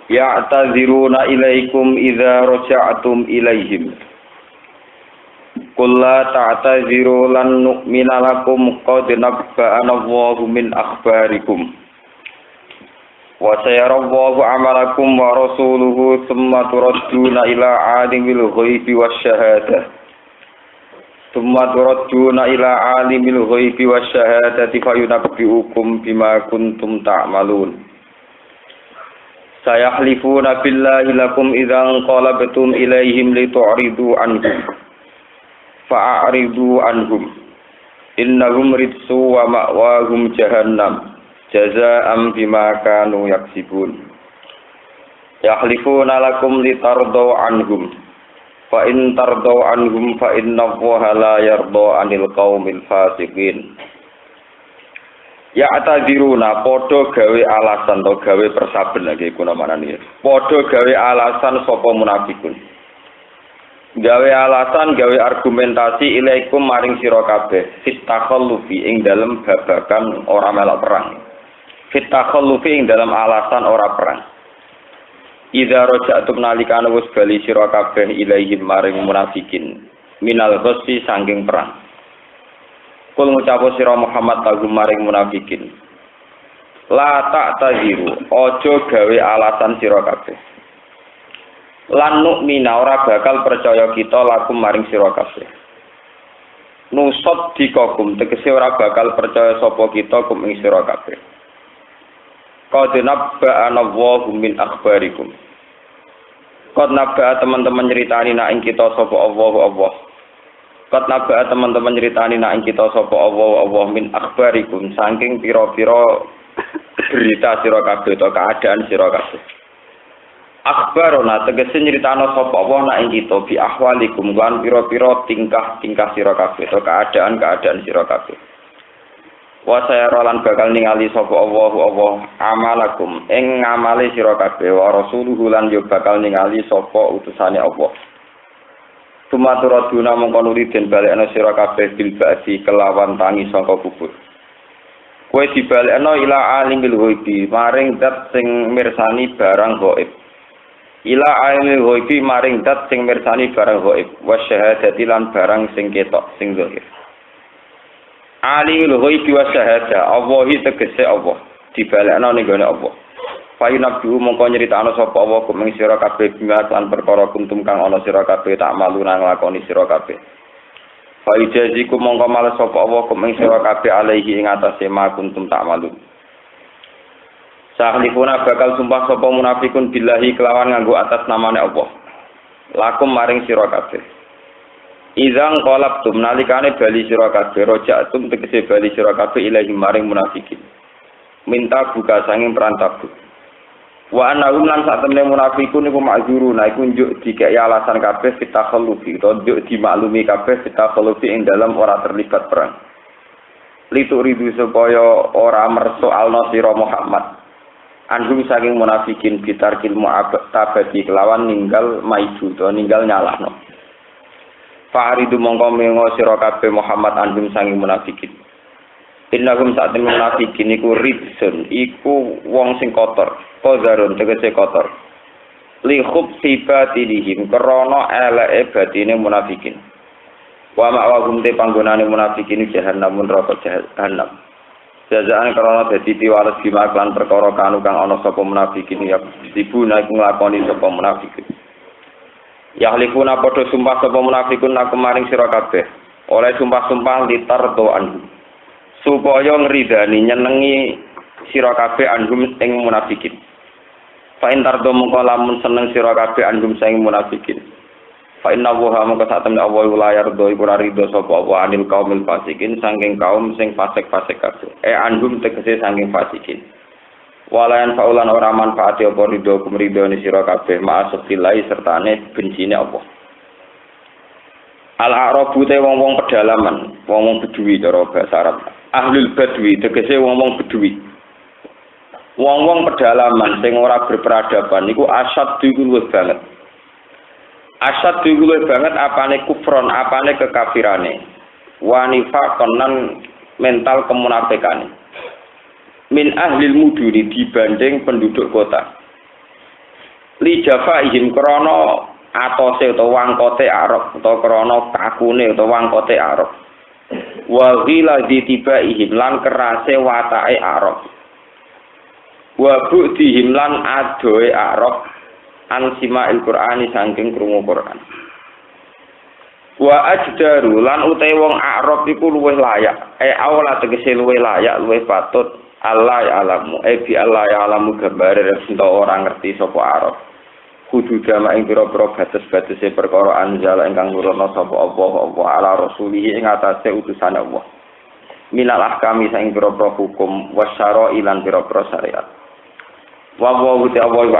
Ya'taziruna ilaikum idza raja'tum ilaihim. Qul la ta'taziru lan nu'mina lakum qad nabba'ana Allahu min akhbarikum. Wa sayara Allahu 'amalakum wa rasuluhu tsumma turadduna ila 'alimil ghaibi wasyahadah. Tsumma turadduna ila 'alimil ghaibi wasyahadati fayunabbi'ukum bima kuntum ta'malun. Sayahlifuna billahi lakum idzan qalabtum ilaihim litu'ridu anhum. Fa'aridu anhum. Innahum ridsu wa ma'wahum jahannam. Jazaa'an bima kanu yaksibun. Yahlifuna lakum litardau anhum. Fa in tardau anhum fa inna Allaha la yarda 'anil qaumil fasiqin. Ya atadziruna padha gawe alasan to gawe persaben lagi kuna manane. Padha gawe alasan sapa munafikun. Gawe alasan gawe argumentasi ilaikum maring sira kabeh fitakhallufi ing dalem babakan ora melok perang. Fitakhallufi ing dalem alasan ora perang. Idza raja'tum nalikane wis bali sira kabeh ilaihim maring munafikin minal ghassi sanging perang. Kul ngucapo sira Muhammad kagum maring munafikin. La ta'taziru, aja gawe alasan sira kabeh. Lan nu'mina ora bakal percaya kita lakum maring sira kabeh. Nusot dikokum tegese ora bakal percaya sapa kita kum ing sira kabeh. Qad nabba'ana Allahu min akhbarikum. Qad nabba'a teman-teman nyeritani nak ing kita sapa Allah. Qad nabba'a teman-teman nyeritani nak ing kita sapa Allah min akhbarikum saking pira-pira berita sira kabeh utawa keadaan sira kabeh. Akhbarona tegese nyeritano sapa Allah nak ing kita bi ahwalikum lan pira-pira tingkah sira kabeh utawa keadaan sira kabeh. Wa sayarolan bakal ningali sapa Allah amalakum ing ngamale sira kabeh wa rasuluhu lan yo bakal ningali sapa utusane Allah. Tumaturaduna mongko nuli den balekna sira kabeh bil ba'di kelawan tangi saka kubur. Kowe dibalekna ila alimil ghaibi maring zat sing mirsani barang gaib. Ila alimil ghaibi maring zat sing mirsani barang gaib wasyahadati lan barang sing ketok sing zahir. Alimul ghaibi wasyahadah Allahi tegese Allah dibalekna ning gone Allah. Fayunabbi'u mongko nyritakno sapa Allah kumeng sira kabeh bima lan perkara kuntum kang ana sira kabeh tak malu nang lakoni sira kabeh. Faijazikum mongko males sapa Allah kumeng sira kabeh alaihi ing atase ma kuntum tak malu. Sahlifuna bakal sumpah sapa munafikun billahi kelawan nganggo atas namane Allah. Lakum maring sira kabeh. Idzang qalabtum nalikane bali sira kabeh roja'tum tegese bali sira kabeh ilahi maring munafikin. Minta buka sanging perantabu. Wa annahum lan satemene munafikun iku ma'zuruna iku njuk dikek alasan kabeh fitakhallufi to njuk dimaklumi kabeh fitakhallufi ing dalam ora terlibat perang. Litu ridu supaya ora mersoalno sira Muhammad. Anhum saking munafikin bitarkil mu'abadi kelawan ninggal maidu to ninggal nyalahno. Fa'aridu mongko mengo sira kabeh Muhammad anhum sanging munafikin. Innahum sa'atin munafikin iku ridsun iku wong sing kotor. Qadarun tegese kotor. Li khubsi batinihim krana eleke batine munafikin. Wa ma'wahum te panggonane munafikin jahannam neraka jahannam. Jazaan krana dadi piwales bimaklan perkara kanu kang ana sapa munafikin ya dibuna iku nglakoni sapa munafikin. Yahlifuna padha sumpah sapa munafikun nak maring sira kabeh. Oleh sumpah-sumpah litardo anhum. Supaya ngridani nyenengi sira kabeh anhum ing munafikin. Fa in tardo mongko lamun seneng sira kabeh anhum sing munafikin. Fa inna Allaha mongko satemene Allah la yardo iku ora rido sapa Allah anil qaumil fasikin saking kaum sing fasik-fasik kabeh. Anhum tegese saking fasikin. Walayan faulan ora manfaati apa ridho kumridhone sira kabeh ma'asfilai sertane bencine Allah. Al-Arabu te wong-wong pedalaman, wong-wong bedui cara basa Arab. Ahlul badwi tegese wong-wong bedui. Wong-wong pedalaman sing ora berperadaban niku asad luwih banget. Asad luwih banget apane kufron, apane kekafirane. Wa nifaqan mental kemunafikane. min ahlil muduni dibanding penduduk kota. Li jafaihim krana atose utawa wangkote Arab utawa krana kakune utawa wangkote Arab. Wa ghila ditibaihim lan kerase watake Arab. Wa bu'dihim lan adoe Arab an sima'il Qur'ani saking krungu Qur'an. Wa ajdaru lan utahe wong Arab iku luwih layak awala tegese luwih layak luwih patut Allah ya alamu bi Allah ya alamu gambare ento ora ngerti sapa Arab kudu jama ing pira-pira batas-batase perkara anjala ingkang nurono sapa Allah ala rasulihi ing atase utusane Allah minal ahkami saing pira-pira hukum wasyara ilan pira-pira syariat. Wa wa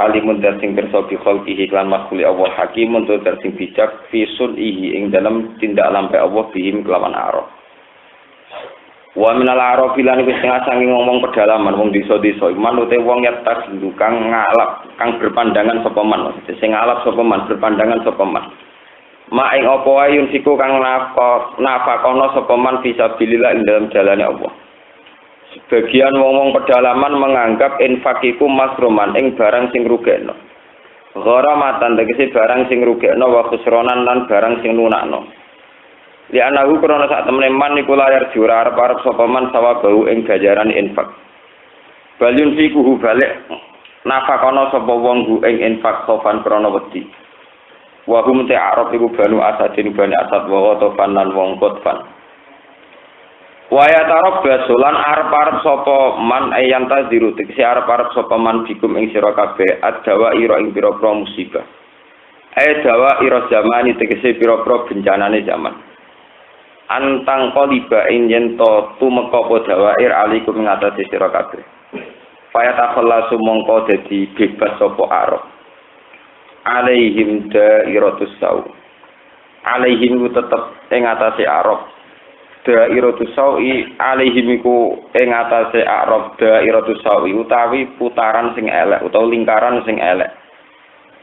alimun sing pirsa bi khalqihi lan makhluk Allah hakimun tur sing bijak fi sun'ihi ing dalam tindak lampe Allah bihim kelawan Arab. Wa minal Arab lan wis sange ngomong pedalaman wong desa-desa iman ute wong yatas kang ngalap kang berpandangan sapa man sing ngalap sapa man berpandangan sapa man. Ma ing apa wae siku kang nafakono sapa man fisabilillah ing dalam jalane Allah. Sebagian wong-wong pedalaman menganggap infak iku masruman ing barang sing rugekno. Gharamatan tegese barang sing rugekno wa khusronan lan barang sing lunakno. Li anahu krana sak temene man iku layar jura arep sapa man sawabahu ing ganjaran infak. Balyun fiku balik nafakono sapa wong hu ing infak sofan krana wedi. Wa hum ta'arab iku banu asadin bani asad wa tofan lan wong qotfan. Waya tarab basulan arep-arep sapa man ayanta ziru tegese arep-arep sapa man bikum ing sira kabeh adawa ira ing pira-pira musibah. Dawa ira zamani tegese pira-pira bencanane zaman. Antang qaliba ing yen to tumeka apa dawair alikum ing atase sira kabeh. Faya takhallasu mongko dadi bebas sapa arep. Alaihim dairatus sau. Alaihim tetep ing atase arep. Dairatus sawi alaihim iku ing atase Arab dairatus sawi utawi putaran sing elek utawa lingkaran sing elek.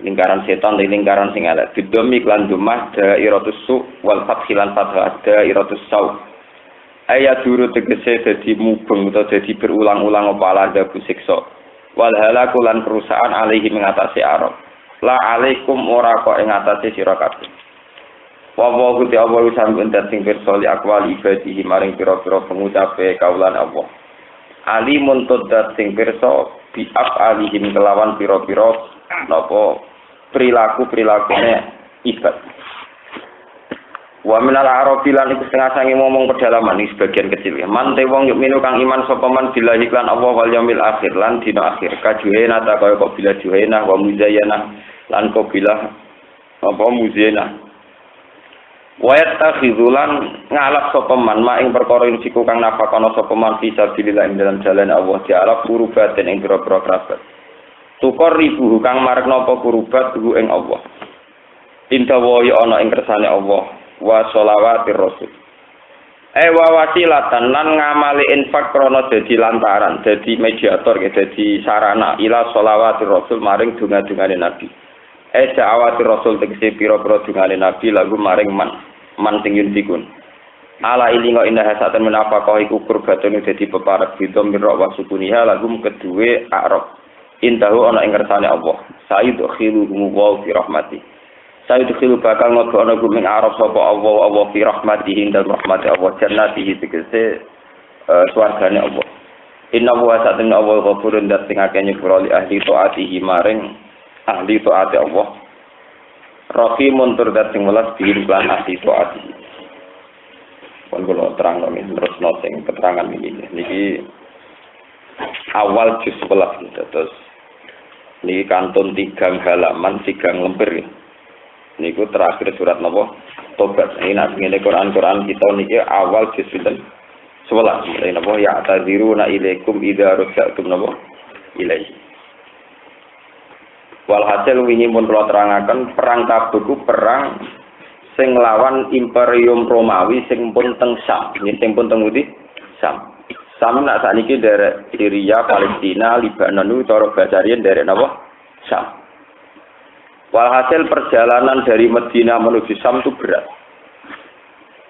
Lingkaran setan dan lingkaran sing elek. Bidomi lan dumah dairatus su wal fathilan fathah dairatus saw. Ayat duru tegese dadi mubeng utawa dadi berulang-ulang apa ala siksa. Wal halaku lan kerusakan alaihim ing atase Arab. La alaikum ora kok ing atase sira kabeh. Wa gusti Allah sampun sing pirsa li akwal ibadihi maring pira-pira pengucape kaulan Allah. Ali muntut sing pirsa bi afalihim kelawan pira-pira napa perilaku-perilakune ibad. Wa minal arabi lan iku setengah sange ngomong pedalaman iki sebagian kecil ya. Mante wong yuk minu kang iman sapa man billahi lan Allah wal yaumil akhir lan dina akhir. Kajuhena ta kaya kok bila juhena wa muzayyana lan kok bila apa muzayyana. Wayat takhizulan ngalap sapa man ma ing perkara ing siku kang nafakono sapa man fisabilillah ing dalam jalan Allah dialap kurubaten ing pira-pira kerabat. Tukor ribu kang marek napa kurubat ku ing Allah. Intawa ya ana ing kersane Allah wa sholawatir rasul. Wa wasilatan lan ngamali infak krana dadi lantaran, dadi mediator dadi sarana ila sholawatir rasul maring donga-dungane Nabi. Da'awatir rasul tegese pira-pira dungane Nabi lagu maring man sing yuntikun. Ala ilinga indah hasaten menapa kau iku kurbatun dadi peparat bidom mirra wa sukuniha lagu kedue Arab. Intahu ana ing kersane Allah. Sayudkhiluhum wa fi rahmati. Sayudkhilu bakal ngono gumeng Arab sapa Allah fi rahmatihi dan rahmati Allah jannatihi tegese swargane Allah. Inna wa sa'atun Allah ghafurun dat sing akeh nyepuro li ahli taatihi maring ahli taati Allah. Rahimun tur dat sing welas bihin lan ahli taati. Pun kula terangno terus sing keterangan niki awal juz 11 terus niki kantun 3 halaman 3 lembar niku terakhir surat napa Tobat. Ini nek ngene Quran kita niki awal juz 11 mulai napa ya tadziruna ilaikum idza rusyatum napa ilaihi. Walhasil wingi pun kula terangaken perang Tabuk perang sing lawan Imperium Romawi sing pun teng Syam, sing pun teng Udi Syam. Syam nak sakniki derek Syria, Palestina, Lebanon utawa Basarian derek napa Syam. Walhasil perjalanan dari Madinah menuju Syam itu berat.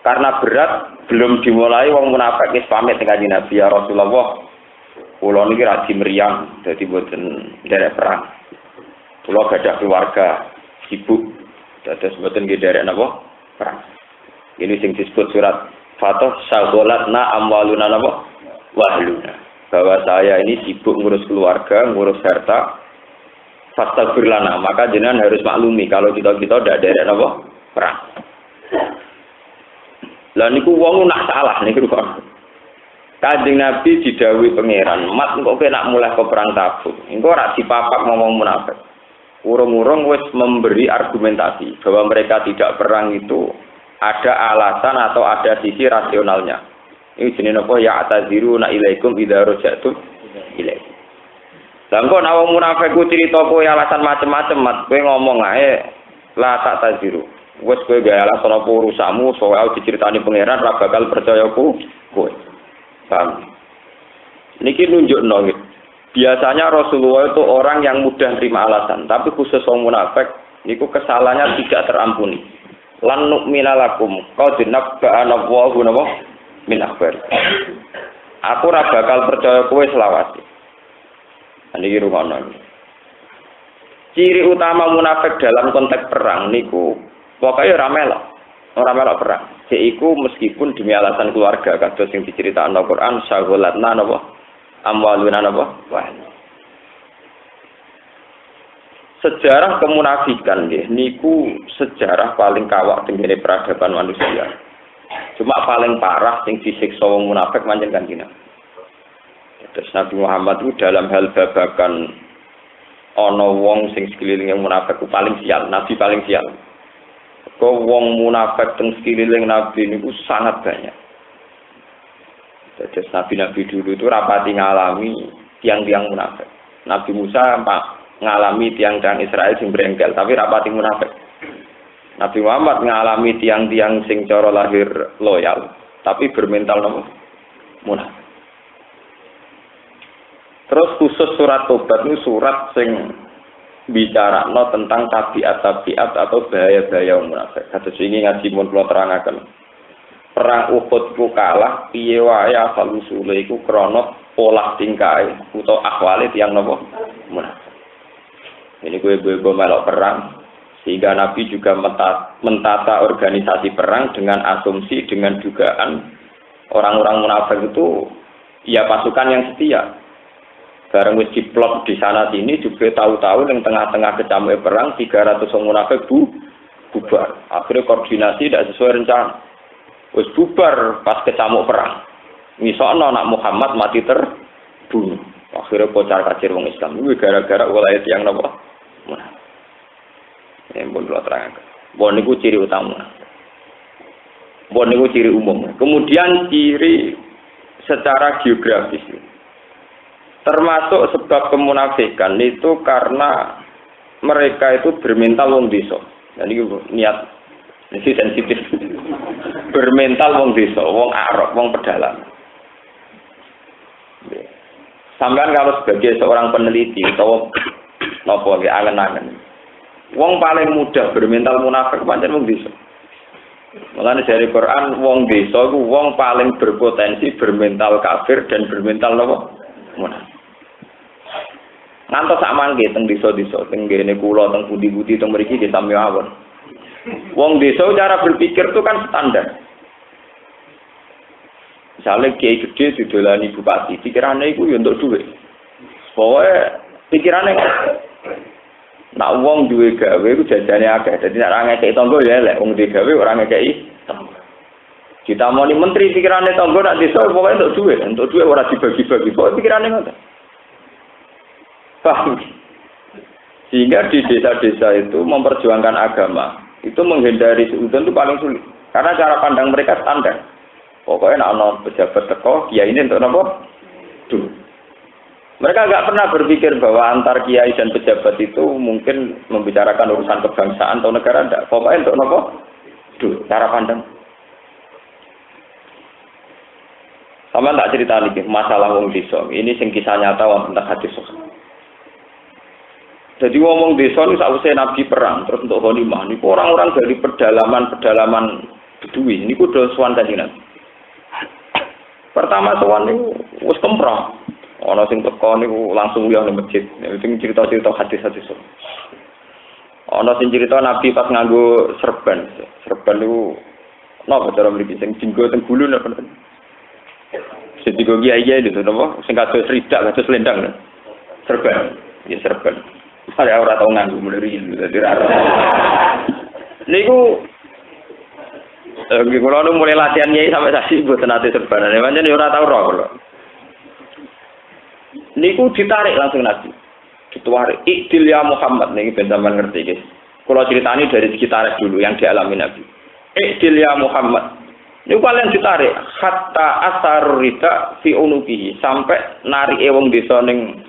Karena berat belum dimulai wong munafik wis pamit dengan Nabi ya Rasulullah. Kula niki radi meriang, dadi mboten nderek perang. Kula gadah keluarga sibuk, dados mboten nggih nderek napa perang. Ini sing disebut surat Fatah syaghalatna amwaluna napa wahluna. Bahwa saya ini sibuk ngurus keluarga, ngurus harta. Fastaghfir lana, maka jenengan harus maklumi kalau kita ndak nderek napa perang. Lah niku wong nak salah niku kok. Kanjeng Nabi didhawuhi pangeran, "Mat engko kowe nak mulai ke perang Tabuk, engko ora dipapak ngomong munafik." Urung-urung wis memberi argumentasi bahwa mereka tidak perang itu ada alasan atau ada sisi rasionalnya. Ini jenenge apa ya ataziruna ilaikum idza rajatum ilaikum. Lah engko nek wong munafik ku crita kowe alasan macem-macem, Mat, kowe ngomong ae la tak taziru. Wis kowe gawe alasan apa urusanmu soal diceritani pangeran ra bakal percaya kowe. Paham? Niki nunjukno nggih. Biasanya Rasulullah itu orang yang mudah terima alasan, tapi khusus orang munafik niku kesalahannya tidak terampuni. Lan nu'mina lakum qad nabba'ana Allahu min akhbar. Aku ora bakal percaya kowe selawase. Niki rumono. Ciri utama munafik dalam konteks perang niku pokoknya ora melok perang. Iku meskipun demi alasan keluarga kados sing diceritakno Al-Qur'an syaghalatna napa amwaluna napa wah. Sejarah kemunafikan nggih niku sejarah paling kawak tenggene peradaban manusia. Cuma paling parah sing disiksa wong munafik pancen Kanjeng Nabi. Terus Nabi Muhammad itu dalam hal babakan ana wong sing sekelilinge munafik ku paling sial, Nabi paling sial. Kau wong munafik teng sekeliling Nabi niku sangat banyak. Jadi nabi-nabi dulu itu rapati ngalami tiang-tiang munafik. Nabi Musa ngalami tiang-tiang Israel sing brengkel, tapi rapati munafik. Nabi Muhammad ngalami tiang-tiang sing cara lahir loyal, tapi bermental munafik. Terus khusus surat Tobat ini surat sing bicara tentang tabiat atau bahaya-bahaya munafik. Kados ini ngaji mun kula terangaken. Perang Uhud ku kalah piye wae asal usule iku krana pola tingkae utawa akwale tiyang napa munafik. Ini gue melok perang sehingga Nabi juga mentata organisasi perang dengan asumsi dengan dugaan orang-orang munafik itu ya pasukan yang setia. Bareng wis diplot di sana sini juga tahu-tahu yang tengah-tengah kecamuk perang 300 orang munafik bubar. Akhirnya koordinasi tidak sesuai rencana. Wis bubar pas kecamuk perang. Misalnya anak Muhammad mati terbunuh. Akhirnya kocar kacir wong Islam. Ini gara-gara wilayah yang napa? Munafik. Ini pun kula terangkan. Bon niku ciri utama. Bon niku ciri umum. Kemudian ciri secara geografis. Termasuk sebab kemunafikan itu karena mereka itu bermental wong desa. Jadi niat ini sensitif. Bermental wong desa, wong Arab, wong pedalaman. Sampean kalau sebagai seorang peneliti atau napa nggih angen-angen. Wong paling mudah bermental munafik pancen wong desa. Mulane dari Quran wong desa iku wong paling berpotensi bermental kafir dan bermental napa? Munafik. Ngantos sak mangke teng desa-desa, teng ngene kula teng budi-budi teng mriki desa mawon. Wong desa cara berpikir itu kan standar. Misalnya kiai gede didolani bupati, pikirannya itu ya untuk duit. Pokoknya pikirannya nak wong duwe gawe iku jajane akeh. Dadi nek ora ngekeki tangga ya elek, wong duwe gawe ora ngekeki tangga. Ditamoni menteri pikirannya tangga nak desa pokoknya untuk duit ora dibagi-bagi. Pokoknya pikirannya ngoten. Paham? Sehingga di desa-desa itu memperjuangkan agama itu menghindari seudon itu paling sulit karena cara pandang mereka standar. Pokoknya nak pejabat teko kiai ini untuk apa? Duh. Mereka nggak pernah berpikir bahwa antar kiai dan pejabat itu mungkin membicarakan urusan kebangsaan atau negara. Enggak. Pokoknya untuk apa? Duh. Cara pandang. Sama tak cerita lagi masalah wong desa. Ini sing kisah nyata wong tentang hadis. Jadi ngomong desa ini sausé Nabi perang terus untuk ghanimah. Ini orang-orang dari pedalaman Bedui. Ini kudu sowan Kanjeng Nabi. Pertama sowan niku wis kemprong. Ana sing teko niku langsung liya nang masjid. Sing cerita-cerita hadis-hadis. Ana sing cerita Nabi pas nganggo serban. Serban niku napa cara mriki sing dinggo teng gulu napa. Sing digo kiai itu napa sing kados ridak kados lendang. Serban. Ya serban. Saya ora tau nganggo mulai dadi ora. Niku kula nu mulai latihan kiai sampai saksi mboten ate serbanane. Pancen ora tau roh kula. Niku ditarik langsung Nabi. Ditarik. Ikdil ya Muhammad niki ben sampean ngerti iki. Kula critani dari segi tarikh dulu yang dialami Nabi. Ikdil ya Muhammad. Niku kalian ditarik hatta asar rida fi unubihi sampai narike wong desa ning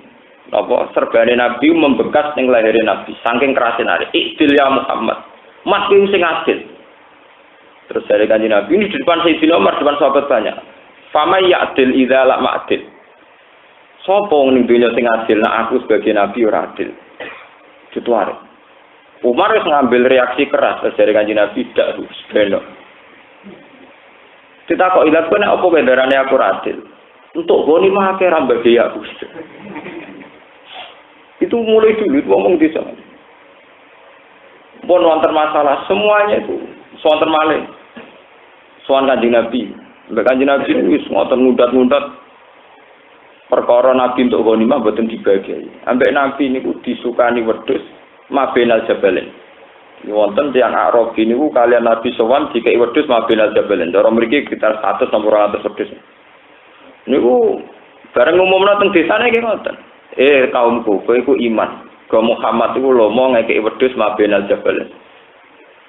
apa serbane Nabi membekas ning lahire Nabi saking kerase narik. Ikdil ya Muhammad. Mas kuwi sing adil. Terus dari Kanjeng Nabi ini di depan Sayyidina Umar, depan sahabat banyak. Fama ya'dil idza la ma'dil. Sapa ning dunya sing adil, nek aku sebagai nabi ora adil. Dituare. Umar wis ngambil reaksi keras dari Kanjeng Nabi dak beno. Ditakok ilat kok nek apa bendarane aku ora adil. Untuk goni mah akeh ra bagi aku. Itu mulai dulu ngomong di sana. Pun wonten masalah semuanya itu wonten malih. Soal Kanjeng Nabi. Mbek Kanjeng Nabi wis ngoten ngundat-ngundat perkara Nabi untuk ghanimah mboten dibagi. Ambek Nabi niku disukani wedhus mabenal jabalen. Wonten tiyang Arabi niku kalian Nabi sowan dikeki wedhus mabenal jabalen. Cara mriki sekitar 100 sampai 200 wedhus. Niku bareng umumna teng desane nggih ngoten. Kaumku, kowe iku iman. Go Muhammad iku lomo ngekeki wedhus mabenal jabalen.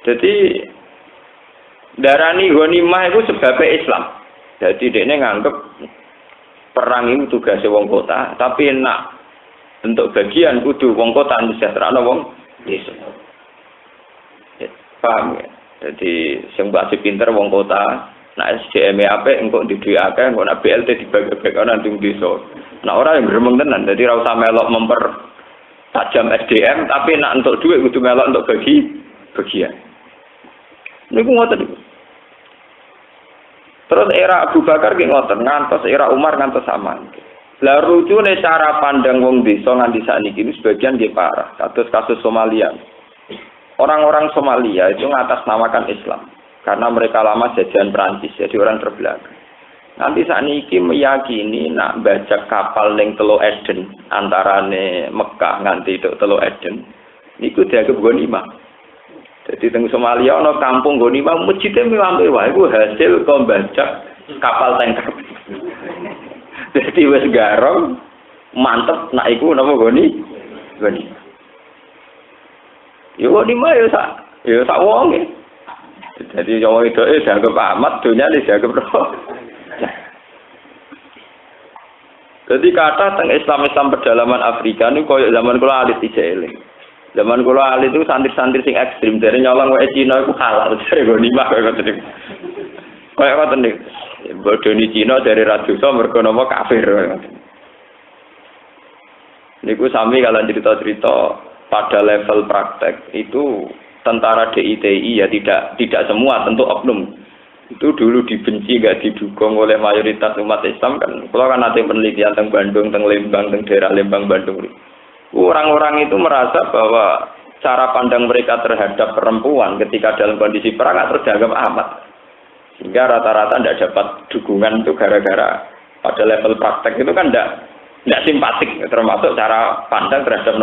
Jadi darani ghanimah iku sebabnya Islam. Jadi dekne nganggep perang itu tugasnya wong kota, tapi nak untuk bagian kudu wong kota sejahterana wong desa. Paham ya? Jadi sing mbak pinter wong kota, nak SDM apik engko duwe akeh, engko nak BLT dibagi-bagi nang desa. Nah ora yang gremeng tenan, dadi ora usah melok memper tajam SDM, tapi nak untuk duit kudu melok untuk bagian. Niku ngoten niku. Terus era Abu Bakar ki ngoten, ngantos era Umar ngantos sama. Lah lucune cara pandang wong desa nganti sakniki iki sebagian nggih parah, kasus Somalia. Orang-orang Somalia itu ngatasnamakan Islam karena mereka lama jajahan Prancis, jadi orang terbelakang. Nanti sakniki meyakini nak bajak kapal ning Teluk Eden antarane Mekah nganti Teluk Eden niku dianggap ghanimah. Jadi teng Somalia ana kampung ghanimah masjide mewah-mewah iku hasil kok bajak kapal tanker. Jadi wis garong mantep nak iku napa ghanimah. Yo ghanimah yo sak wong e. Jadi yo itu dianggap amat dunia dianggap roh. Jadi kata teng Islam pedalaman Afrika ini koyo zaman kula alit dijeling. Zaman kula alit itu santri-santri sing ekstrim dari nyolong wae Cina iku halal jare ghanimah koyo ngoten. Koyo ngoten niku. Bodoni Cina dari radosa mergo napa kafir. Niku sami kalian cerita-cerita pada level praktek itu tentara DITI ya tidak semua tentu oknum. Itu dulu dibenci gak didukung oleh mayoritas umat Islam kan. Kalau kan ada penelitian tentang Bandung, tentang Lembang, tentang daerah Lembang, Bandung. Orang-orang itu merasa bahwa cara pandang mereka terhadap perempuan ketika dalam kondisi perang terus dianggap amat. Sehingga rata-rata tidak dapat dukungan itu gara-gara pada level praktek itu kan tidak simpatik termasuk cara pandang terhadap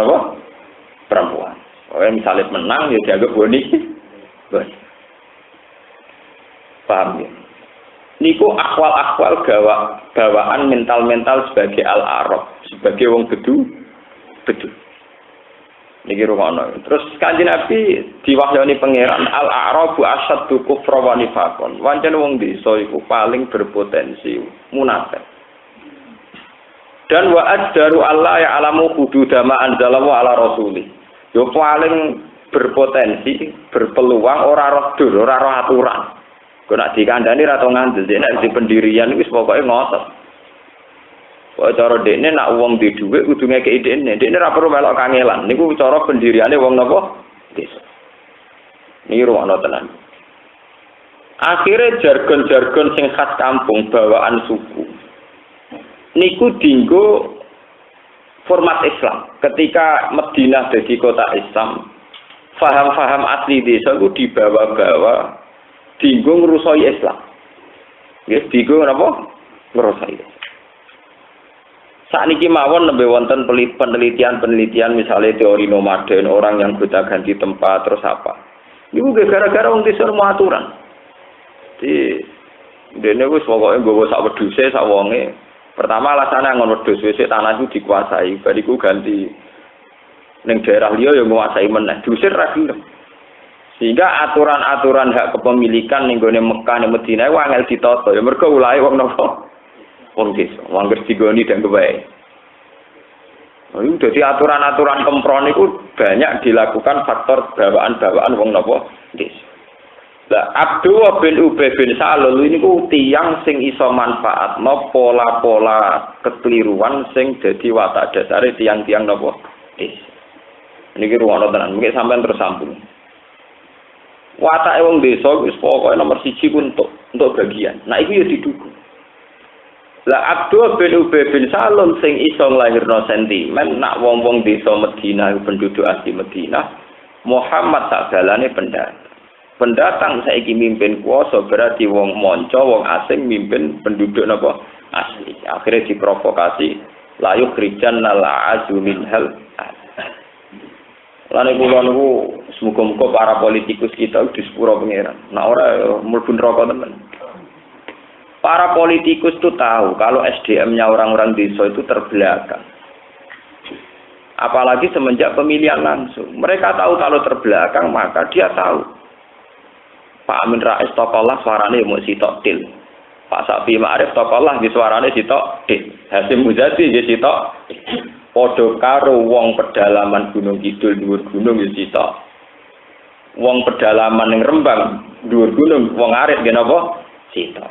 perempuan. Misalnya menang ya dianggap boni. Paham ya? Niku akwal-akwal bawaan mental-mental sebagai al-Arab, sebagai wong bedu. Niki rumono. Terus Kanjeng Nabi diwahyani pangeran al-Arabu asyaddu kufra wa nifaqan. Wancen wong desa iku paling berpotensi munafik. Dan wa addaru Allah ya alamu hududama anzalallahu ala rasuli. Yo paling berpotensi, berpeluang ora roh dur, ora roh aturan. Kok nak dikandani ra tau ngandel, nek di pendirian wis pokoke ngotot. Kok cara dekne nak wong di dhuwit kudu ngekeki dekne ra perlu melok kangelan. Niku cara pendiriane wong napa? Desa. Niki ruwono tenan. Akhire jargon-jargon sing khas kampung bawaan suku. Niku dienggo format Islam. Ketika Madinah jadi kota Islam, faham-faham asli desa itu dibawa-bawa dienggo ngrusoi Islam. Nggih, dienggo napa? Ngrusoi. Sakniki mawon nembe wonten penelitian misalnya teori nomaden, orang yang gonta-ganti tempat terus apa. Iku gara-gara wong desa mau aturan. Di dene wis pokoke nggawa sak wedhuse sak wonge. Pertama alasannya ngono wedhus wis tanah itu dikuasai, bariku ganti ning daerah liya ya nguasai meneh. Diusir ra gelem. Sehingga aturan-aturan hak kepemilikan ning gone Mekah ning Madinah wae angel ditata. Ya mergo ulahe wong napa? Wong desa, wong digoni dan kebae. Itu jadi aturan-aturan kempron itu banyak dilakukan faktor bawaan-bawaan wong napa desa. Lah Abdullah bin Ubay bin Salul ini ku tiyang sing iso manfaatno pola-pola kekeliruan sing dadi watak dasare tiyang-tiyang napa desa. Niki ruwono tenan, mungkin sampean terus sambung. Watake wong desa wis pokoke nomor 1 ku untuk bagian. Nah iku ya didukung. Lah Abdul bin Ubay bin Salul sing iso nglahirno sentimen nak wong-wong desa Madinah penduduk asli Madinah Muhammad sakjalane pendatang saiki mimpin kuasa berarti wong manca wong asing mimpin penduduk napa asli. Akhirnya diprovokasi layu krijan nala azumin hal. Lan kula niku semoga-moga para politikus kita di sepuro pangeran. Nah ora mlebu neraka tenan. Para politikus itu tahu kalau SDM-nya orang-orang desa itu terbelakang. Apalagi semenjak pemilihan langsung. Mereka tahu kalau terbelakang, maka dia tahu. Pak Amin Rais tokolah suaranya mau sitok til. Pak Safi Ma'arif tokolah di suaranya sitok til. Hasim Muzadi di sitok. Podo karo wong pedalaman Gunung Kidul dhuwur gunung di sitok. Wong pedalaman yang Rembang dhuwur gunung wong arit nggih napa? Sitok.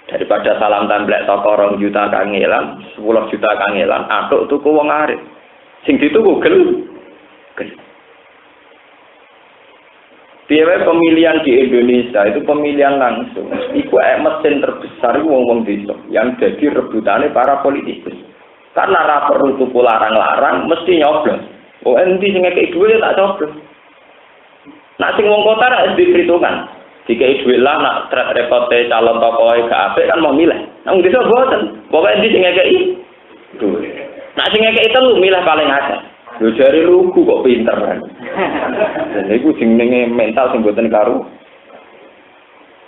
Daripada salam templek toko 2 juta kangelan, 10 juta kangelan, atuk tuku wong arit. Sing dituku gel. Biaya pemilihan di Indonesia itu pemilihan langsung. Iku mesin terbesar wong-wong desa yang jadi rebutannya para politikus. Karena ra perlu tuku larang-larang, mesti nyoblos. Oh endi sing ngekeki dhuwit tak coblos. Nak sing wong kota ra diperhitungkan. Dikai duit lah nak rekote calon tokoe gak apik kan mau milih. Nang desa boten. Pokoke endi sing ngekeki duit. Nak sing ngekeki telu milih paling akeh. Lho jare lugu kok pinter kan. Dan iku jenenge mental sing boten karo.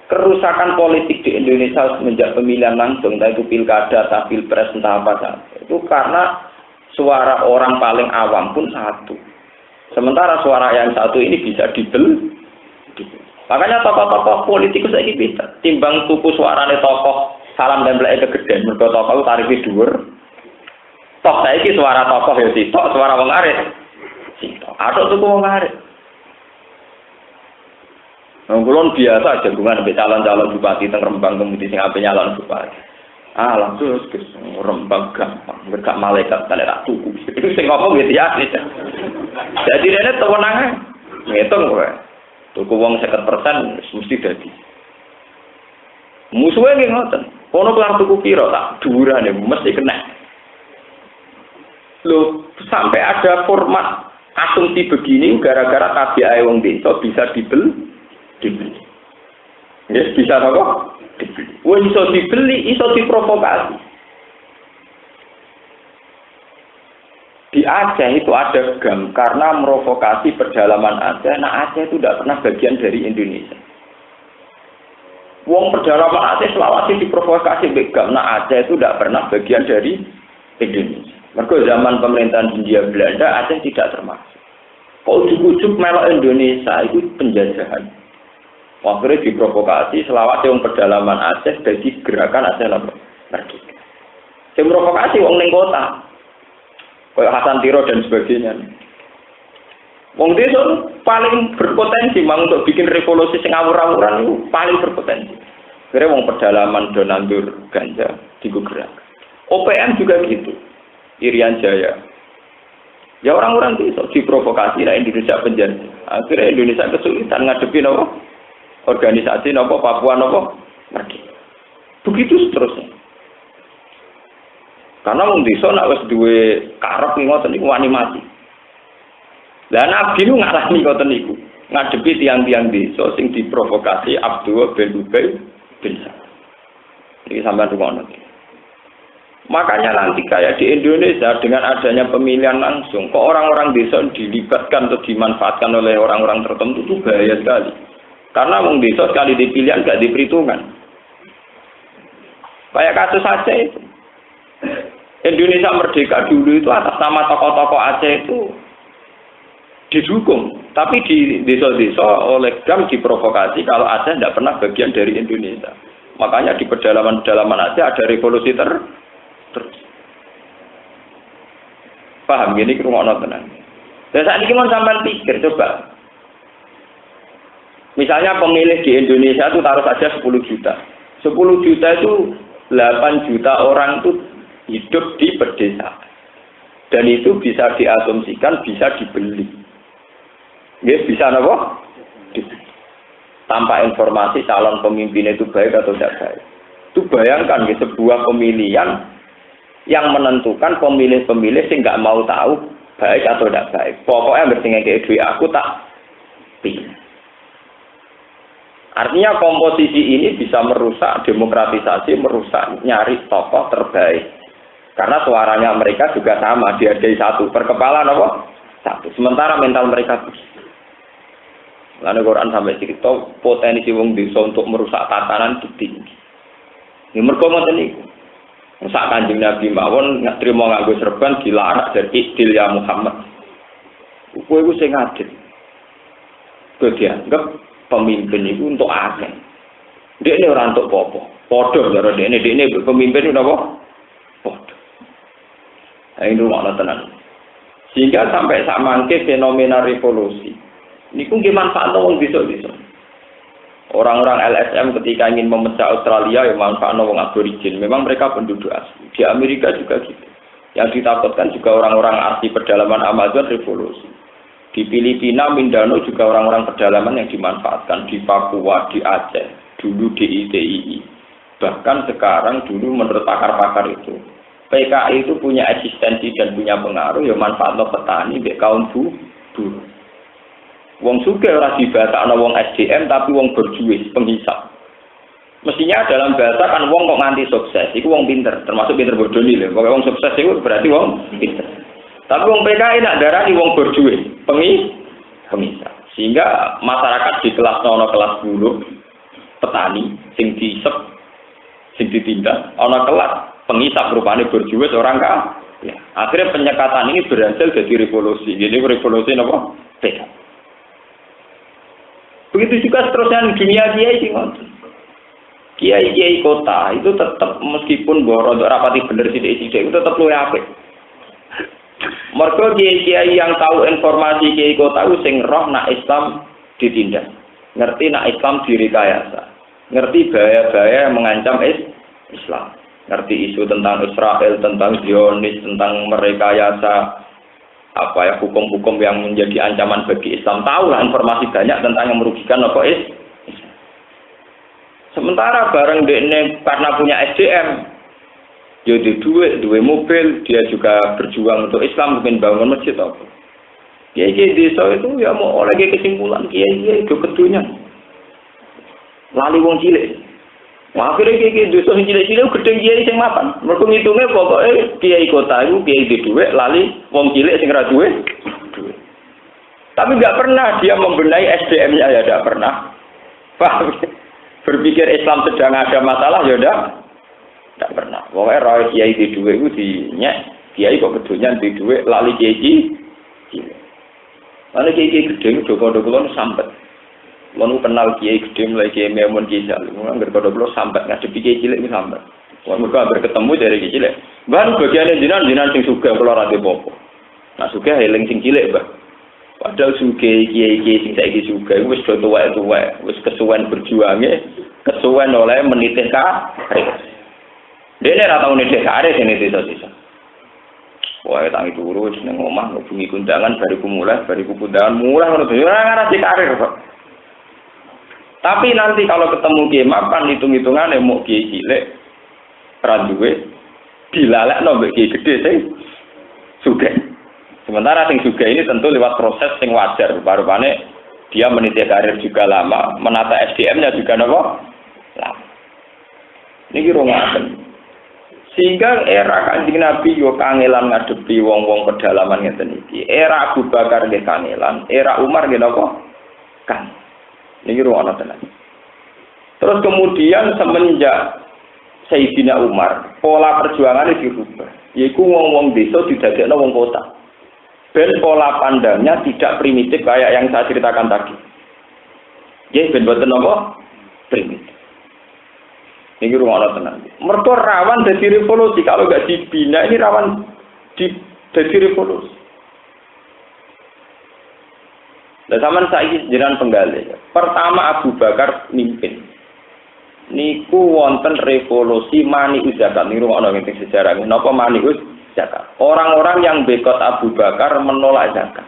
Kerusakan politik di Indonesia semenjak pemilihan langsung, entah itu pilkada, entah pilpres, entah apa saja. Itu karena suara orang paling awam pun satu. Sementara suara yang satu ini bisa dibeli. Makanya tokoh-tokoh politikus saiki bisa timbang tuku suarane tokoh salam templeke kegedean mergo tokoh tarife dhuwur. Tok saiki suara tokoh ya sitok, suara wong arit sitok. Atok tuku wong arit. Ngulon biasa jagungan mbek calon-calon bupati teng Rembang kemudian sing ape nyalon bupati. Ah langsung Rembang gampang, mereka malaikat kali tak tuku. Itu sing ngomong gitu ya. Jadi dene tewenange ngitung kowe. Tuku wong 50% mesti dadi. Musuhe nggih ngoten. Kono kelar tuku pira tak dhuwurane mesti kena. Loh, sampai ada format asumsi begini gara-gara tabiae wong desa bisa dibeli. Yes, bisa apa? Dibeli. Wong iso dibeli, iso diprovokasi. Di Aceh itu ada GAM karena merovokasi pedalaman Aceh. Nah Aceh itu tidak pernah bagian dari Indonesia. Wong pedalaman Aceh Sulawesi diprovokasi GAM. Nah Aceh itu tidak pernah bagian dari Indonesia. Mergo zaman pemerintahan Hindia Belanda Aceh tidak termasuk. Kok ujuk-ujuk melok Indonesia itu penjajahan. Akhirnya diprovokasi Sulawesi wong pedalaman Aceh jadi gerakan Aceh Merdeka. Yang provokasi wong ning kota. Kayak Hasan Tiro dan sebagainya. Wong desa paling berpotensi mang untuk bikin revolusi sing awur-awuran itu paling berpotensi. Kira wong pedalaman do nandur ganja digerak. OPM juga gitu. Irian Jaya. Ya orang-orang desa diprovokasi lah Indonesia penjara. Akhirnya Indonesia kesulitan ngadepi apa? Organisasi apa Papua apa? Merdeka. Begitu seterusnya. Karena wong desa nek wis duwe karep ngoten niku wani mati. Lah Nabi nu ngalami ngoten niku. Ngadepi tiang-tiang desa sing diprovokasi Abdullah bin Ubay bin Salul. Iki sampean rungono. Makanya nanti kayak di Indonesia dengan adanya pemilihan langsung, kok orang-orang desa dilibatkan atau dimanfaatkan oleh orang-orang tertentu itu bahaya sekali. Karena wong desa sekali dipilihan gak diperhitungkan. Kayak kasus Aceh itu. Indonesia merdeka dulu itu atas nama tokoh-tokoh Aceh itu didukung, tapi di desa-desa oleh GAM diprovokasi kalau Aceh tidak pernah bagian dari Indonesia. Makanya di pedalaman-pedalaman Aceh ada revolusi terus. Paham gini kerungono tenan. Dan saat ini mau sampai pikir coba. Misalnya pemilih di Indonesia itu taruh saja 10 juta. 10 juta itu 8 juta orang itu hidup di pedesaan. Dan itu bisa diasumsikan bisa dibeli. Ya, bisa apa? Tanpa informasi calon pemimpin itu baik atau tidak baik. Itu bayangkan ya, sebuah pemilihan yang menentukan pemilih-pemilih sing nggak mau tahu baik atau tidak baik. Pokoknya bertinggal kayak duit aku tak pilih. Artinya komposisi ini bisa merusak demokratisasi, merusak nyari tokoh terbaik. Karena suaranya mereka juga sama, dihargai satu per kepala apa? Satu. Sementara mental mereka begitu. Lalu Quran sampai cerita potensi wong desa untuk merusak tatanan itu tinggi. Ini mereka ngoten niku. Merusak Kanjeng Nabi mawon nggak terima nganggo serban dilarang dari istil ya Muhammad. Kowe iku sing adil. Kowe dianggap pemimpin itu untuk akeh. Dekne ora untuk apa-apa. Padha karo dekne pemimpin itu apa? Padha. Ayo ngono tenan. Sehingga sampai sak mangke fenomena revolusi. Niku nggih manfaat wong desa-desa. Orang-orang LSM ketika ingin memecah Australia ya manfaat wong aborigin. Memang mereka penduduk asli. Di Amerika juga gitu. Yang ditakutkan juga orang-orang asli pedalaman Amazon revolusi. Di Filipina, Mindanao juga orang-orang pedalaman yang dimanfaatkan. Di Papua, di Aceh, dulu di ITII. Bahkan sekarang dulu menurut pakar-pakar itu, PKI itu punya eksistensi dan punya pengaruh ya manfaat petani di kaum buruh. Wong sugih ora dibatakno wong SDM tapi wong berjuis, penghisap. Mestinya dalam bahasa kan wong kok nganti sukses, iku wong pinter, termasuk pinter bodoh nih lho. Pokoke wong sukses itu berarti wong pinter. Tapi wong PKI nak darani wong berjuis, penghisap. Sehingga masyarakat di kelas ana kelas buruh, petani sing diisep, sing ditindak, ana kelas penghisap rupane berjuis orang kah? Ya. Akhirnya penyekatan ini berhasil jadi revolusi. Jadi revolusi apa? PKI. Begitu juga seterusnya di dunia kiai sih, kiai kota itu tetap meskipun boros rapati bener sidik itu tetap luwe apik. Mergo kiai yang tahu informasi kiai kota itu sing roh nak Islam ditindak, ngerti nak Islam direkayasa, ngerti bahaya-bahaya yang mengancam Islam, ngerti isu tentang Israel, tentang Zionis, tentang merekayasa apa ya hukum-hukum yang menjadi ancaman bagi Islam, tahulah informasi banyak tentang yang merugikan apa Islam. Sementara bareng dekne karena punya SDM, jadi duwe mobil, dia juga berjuang untuk Islam, mungkin bangun masjid apa. Kiai desa itu ya mau oleh kesimpulan kiai itu kedunya. Lali wong cilik. Akhirnya kiai desa sing cilik-cilik gedeng kiai sing mapan. Mergo ngitunge pokoke kiai kota iku kiai di dhuwit lali wong cilik sing ora duwe dhuwit. Tapi enggak pernah dia membenahi SDM-nya ya enggak pernah. Paham? Berpikir Islam sedang ada masalah ya enggak pernah. Pokoke roh kiai di dhuwit iku dinyek, kiai kok kedonyan di dhuwit lali kiai cilik. Lalu kiai gedeng doko-doko sampet. Mau kenal kiai gede mulai kiai memun kiai jalu, nggak berdoa sampai ngadepi kiai cilik ini sampai. Mereka hampir ketemu dari kiai cilik. Baru bagiannya jinan sing suka kalau rati popo. Nah suka healing sing cilik bah. Padahal suka kiai sing saya suka, wis tua, wis kesuwen berjuangnya, kesuwen oleh menitih karir. Dia ni rata menitih karir sini sisa. Wah, tangi turu wis nang omah ngubungi kundangan bariku kundangan mulai ngono ora ngarasi karir kok. Tapi nanti kalau ketemu kiai makan hitung-hitungan mau kiai cilik, raduwe dilalekno mbek kiai gedhe sing sugih. Sementara sing sugih ini tentu lewat proses sing wajar, rupane dia meniti karir juga lama, menata SDM-nya juga lama. Niki rungaken. Sehingga era Kanjeng Nabi yo kangelan ngadepi wong-wong pedalaman ngeten iki. Era Abu Bakar nggih kangelan, era Umar nggih napa? Kan. Niki rungono tenan. Terus kemudian semenjak Sayyidina Umar, pola perjuangannya dirubah. Yaiku wong-wong desa didadekno wong kota. Ben pola pandangnya tidak primitif kayak yang saya ceritakan tadi. Ya, ben boten napa? Primitif. Ini rumah tenang. Mergo rawan dari revolusi kalau nggak dibina ini rawan dari revolusi. Nah, zaman saya jenengan penggali. Pertama Abu Bakar mimpin. Niku wonten revolusi Mani'uz Zakat. Ini rumah orang yang sejarah. Napa Mani'uz Zakat? Orang-orang yang bekot Abu Bakar menolak zakat.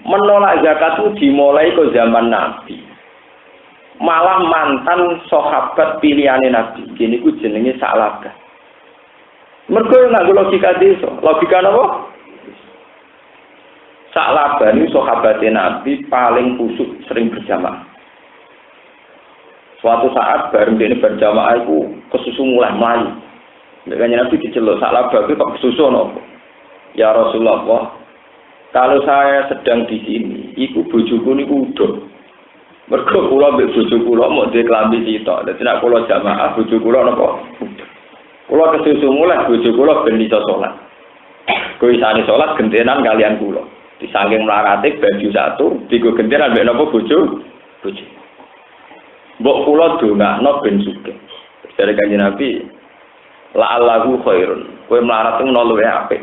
Menolak zakat itu dimulai ke zaman Nabi. Malah mantan sahabat pilihane Nabi. Gini ku jenenge Sa'labah. Mergo nganggo logika desa. Logika napa? Sa'labah ini sahabatnya Nabi paling khusyuk sering berjamaah. Suatu saat bareng dene berjamaah iku kesusu mulai mlayu. Makanya Nabi diceluk Sa'labah itu kok kesusu napa? Ya Rasulullah, kalau saya sedang di sini, iku bojoku niku udah. Mergo kula mbek bojo kula mau duwe klambi sitok. Dadi nek kula jamaah bojo kula napa? Kula kesusu mulai bojo kula ben iso salat. Kuwi sane salat gentenan kalian kula. Disangking mlarate baju satu, digo gentenan mbek napa bojo? Bojo. Mbok kula dongakno ben sugih. Dari Kanjeng Nabi, la'allahu khairun. Kowe melarat itu luwih apik.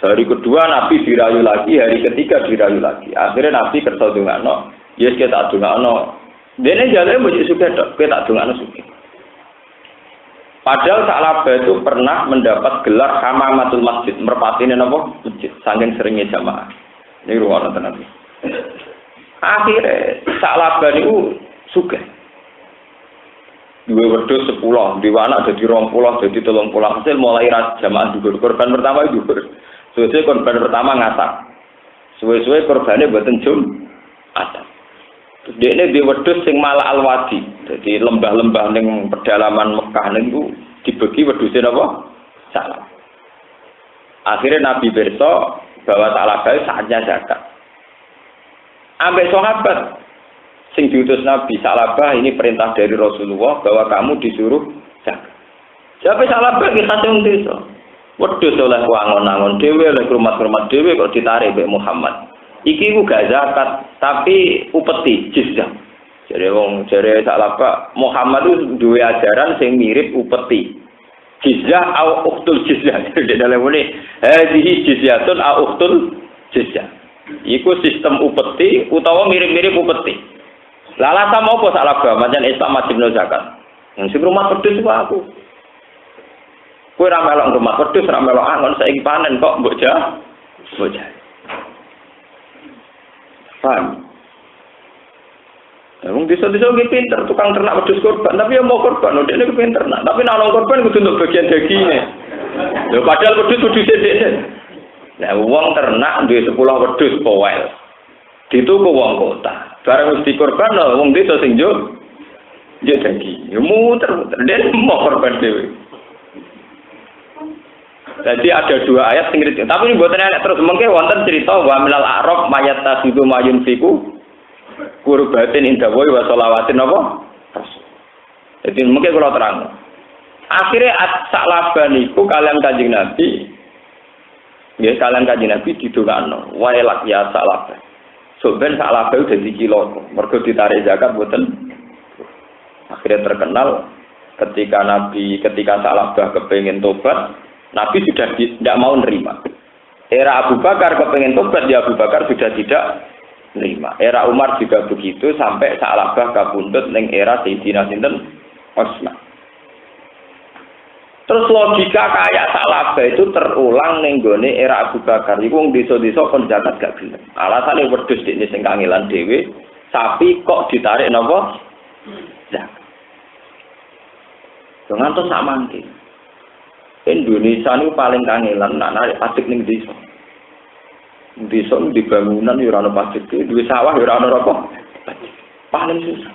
Hari kedua Nabi dirayu lagi, hari ketiga dirayu lagi. Akhirnya Nabi kersa dongakno, yes kita dongakno. Dene jane mesti sugih tok, kowe tak dongakno sugih. Padahal Sa'labah itu pernah mendapat gelar Hamamatul Masjid, merpatine napa? Masjid, saking seringnya jamaah. Ini ruang tenan. Akhirnya Sa'labah niku sugih. Dua wedhus 10, dua anak jadi 20, jadi 30. Hasil mulai jamaah dhuwur. Korban pertama dhuwur. Suwe-suwe korban pertama ngasak. Suwe-suwe korbane mboten jum atas. Terus dekne di wedhus sing malah alwadi. Jadi lembah-lembah ning pedalaman Mekah niku dibagi wedhuse napa? Salah. Akhirnya Nabi berso bahwa Sa'labah saatnya zakat. Ambek sahabat sing diutus Nabi, Sa'labah ini perintah dari Rasulullah bahwa kamu disuruh zakat. Siapa Sa'labah kita sing desa. Wedhus oleh wangon-wangon dhewe, oleh rumah-rumah dhewe kok ditarik mbek Muhammad. Iki ku gak zakat, tapi upeti jizyah. Jare wong jare Sa'labah, Muhammad itu duwe ajaran sing mirip upeti. Jizyah au ukhtul jizyah. Dene dalem muni, hadhihi jizyatun au ukhtul jizyah. Iku sistem upeti utawa mirip-mirip upeti. Lala sama apa Sa'labah, macam Islam wajibno zakat. Yang sing rumah wedhus ku aku. Kowe ra melok rumah wedhus, ra melok angon saiki panen kok mbok jah. Mbok jah. Paham? Wong desa-desa iki pinter tukang ternak wedhus korban, tapi ya mau korban, ndekne ku pinter nak. Tapi nek ana korban kudu untuk bagian daginge. Lho padahal wedhus kudu sithik-sithik. Nah, wong ternak duwe 10 wedhus powel. Dituku wong kota. Barang mesti korban lho wong desa sing njuk daging. Ya muter-muter den mau korban dhewe. Jadi ada dua ayat sing ngerti. Tapi ini buatan ayat terus mungkin wonten cerita wa minal a'rab mayat tasidu mayun fiku kurbatin indawai wa sholawatin apa? Jadi mungkin kalau terang. Akhirnya Sa'labah niku kalian Kanjeng Nabi. Ya kalian Kanjeng Nabi didongakno. Wa elak ya Sa'labah. So ben Sa'labah udah dikilo. Mergo ditarik zakat boten. Akhirnya terkenal ketika Sa'labah kepengin tobat, Nabi sudah tidak mau nerima. Era Abu Bakar kepengen tobat, ya Abu Bakar sudah tidak nerima. Era Umar juga begitu sampai Sa'labah kabundut ning era Sayyidina Sinten Utsman. Terus logika kayak Sa'labah itu terulang ning gone era Abu Bakar. Iku wong desa-desa kon zakat gak gelem. Alasane wedhus dekne sing kangelan dhewe, sapi kok ditarik napa? Zakat. Ngantos sak mangke. Indonesia niku paling kangelan nak narik pajak ning desa. Desa di bangunan ya ora ono pajak, duwe sawah ya ora ono rokok. Paling susah.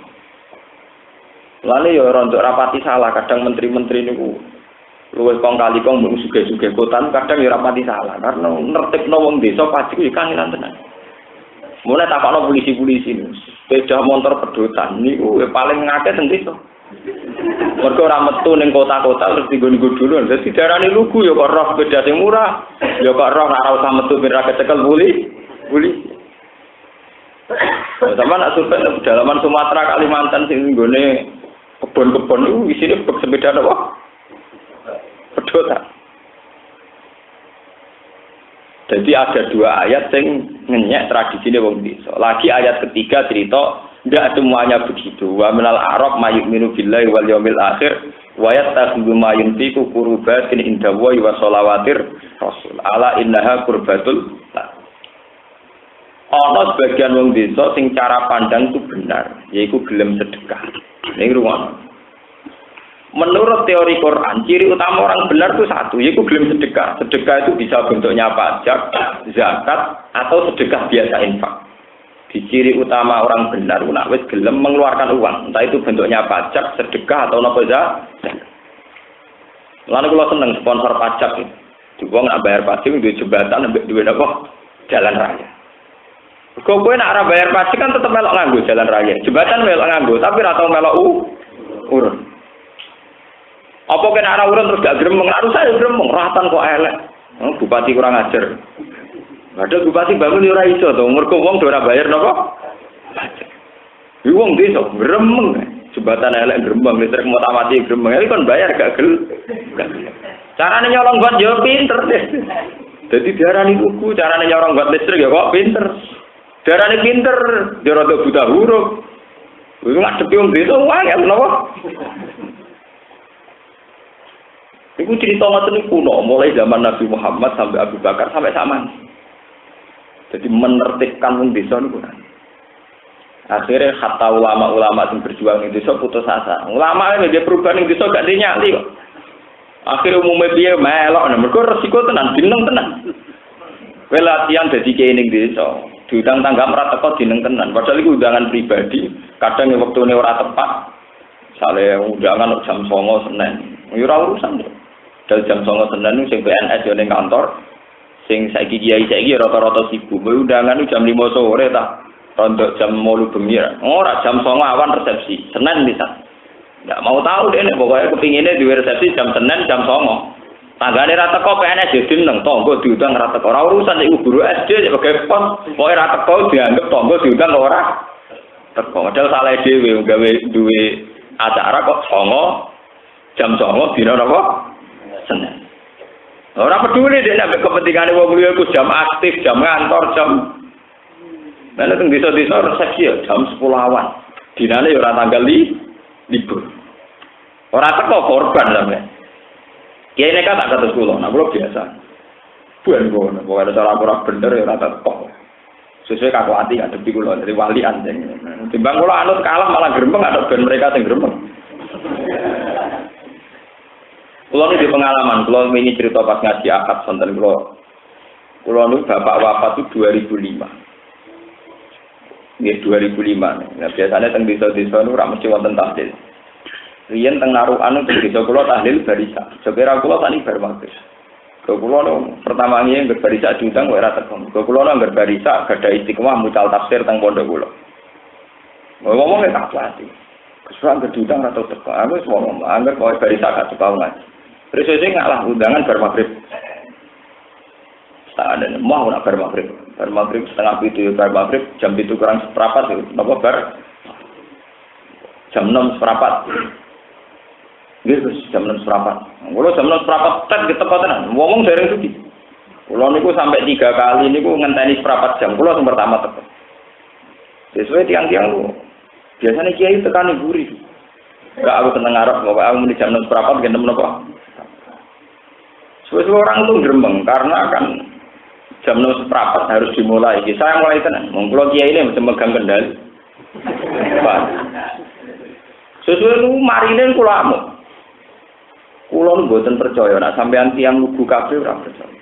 Lalu ya rontok rapati salah, kadang menteri-menteri niku luwih kong kali kong mung sugih-sugih kota kadang ya rapati salah karena nertibno wong desa pajak iki kangelan tenan. Mulai takokno polisi-polisi sepeda motor pedotan niku paling ngakeh teng desa. Mergo ora metu ning kota-kota terus digo-digo dulu. Dadi darane lugu ya kok roh sepeda sing murah, ya kok roh ora usah metu ben ra kecekel polisi. Sama nak survei pedalaman Sumatera, Kalimantan sing nggone kebon-kebon niku isine sepeda apa? Pedotan. Jadi ada dua ayat yang ngenyek tradisinya wong desa. Lagi ayat ketiga cerita tidak semuanya begitu. Wa minal a'rab may yu'minu billahi wal yawmil akhir wa yattakhidhu ma yunfiqu qurbatin inda wa shalawatir rasul. Ala innaha qurbatul. Ana sebagian wong desa sing cara pandang itu benar, yaitu gelem sedekah. Ning ruang. Menurut teori Quran, ciri utama orang benar itu satu, yaitu gelem sedekah. Sedekah itu bisa bentuknya pajak, zakat, atau sedekah biasa infak. Di ciri utama orang benar, wis gelem mengeluarkan uang, entah itu bentuknya pajak, sedekah, atau apa saja. Lalu kalau seneng sponsor pajak, juga nggak bayar pajak, duit jembatan, duit apa? Jalan raya. Kau nak arah bayar pajak kan tetap melok nganggo jalan raya, jembatan melok nganggo, tapi ratau melok urun. Apa kena arah urun terus gak gremeng? Harus saya gremeng, ratan kok elek. Bupati kurang ajar. Ada bupati bangun ora iso to, mergo wong ora bayar napa? Pajak. Iki wong desa gremeng. Jembatan elek gremeng, listrik mau mati gremeng. Iki kon bayar gak gel. Carane nyolong buat yo pinter deh. Dadi diarani lugu, carane nyolong buat listrik ya kok pinter. Diarani pinter, dia rada buta huruf. Iku ngadepi wong desa wae napa? Iku cerita ngoten niku kuno, mulai zaman Nabi Muhammad sampai Abu Bakar sampai zaman. Jadi menertibkan wong desa niku kan. Akhirnya kata ulama-ulama yang berjuang di desa putus asa. Ulama ini dia perubahan di desa gak dinyali kok. Akhirnya umumnya dia melok, mereka resiko tenan, dineng tenan. Latihan jadi kiai ning desa, diundang tangga merateko dineng tenan. Padahal itu undangan pribadi, kadang yang waktu ini ora tepat. Misalnya undangan jam 09.00 Senin, ya ora urusan. Dari jam 09.00 Senin sing PNS yo ning kantor, sing saiki kiai rata-rata sibuk. Undangan jam 5 sore ta. Rontok jam 8 bengi. Ora jam 09.00 awan resepsi. Senin bisa. Enggak mau tahu deh pokoknya kepingine duwe resepsi jam Senin jam 09.00. Tanggane ra teko PNS yo dineng tonggo diundang ra teko. Ora urusan iku guru SD sebagai pos, pokoke ra teko dianggap tonggo diundang ora teko. Padahal salah dhewe gawe duwe acara kok 09.00 jam 09.00 dina napa? Senin. Ora peduli dek nek kepentingane wong liya iku jam aktif, jam kantor, jam. Lah teng desa-desa resepsi ya jam 10 awan. Dinane ya ora tanggal libur. Ora teko korban sampe. Kiai nek tak kata kula, nah kula biasa. Buan kula, pokoke cara ora bener ya ora teko. Sesuai kaku ati ngadepi kula dari walian sing. Timbang kula anut kalah malah gremeng ada ben mereka sing gremeng. Kulo ini di pengalaman, kulo ini cerita pas ngaji akad sonten kulo ini bapak wafat itu 2005. Ini 2005. Nah, biasanya teng desa-desa itu ora mesti wonten tahlil. Riyen teng narukan teng desa kulo tahlil barisa. Sekira kulo tani bar maghrib. Kulo pertama ngene ngger barisa diundang ora teko. Kulo ngger barisa gadah istiqomah mucal tafsir teng pondok kulo. Ngomong tak pati. Kesuwen diundang atau teko. Aku wis ngomong, angger kowe barisa gak teko ngaji. Terus saya ngalah undangan bar maghrib. Tak ada mau nak bar maghrib. Bar maghrib setengah itu bar maghrib jam itu kurang seperempat itu. Napa bar? Jam 6 seperempat. Gitu jam 6 seperempat. Kalau jam 6 seperempat tak kita tenan. Ngomong sering suci. Kalau niku sampai 3 kali niku ngenteni seperempat jam. Kalau yang pertama tekan. Sesuai tiang-tiang lu. Biasanya kiai tekan gurih. Enggak aku tenang ngarep, bapak aku di jam 6 seperempat gendem napa? Sesuatu orang itu gremeng karena kan jam 6 seperempat harus dimulai. Saya mulai tenang. Mengkulo kiai ini mesti megang kendali. Sesuatu itu marine kulo amuk. Kula mboten percaya nek sampean tiyang lugu kabeh ora percaya.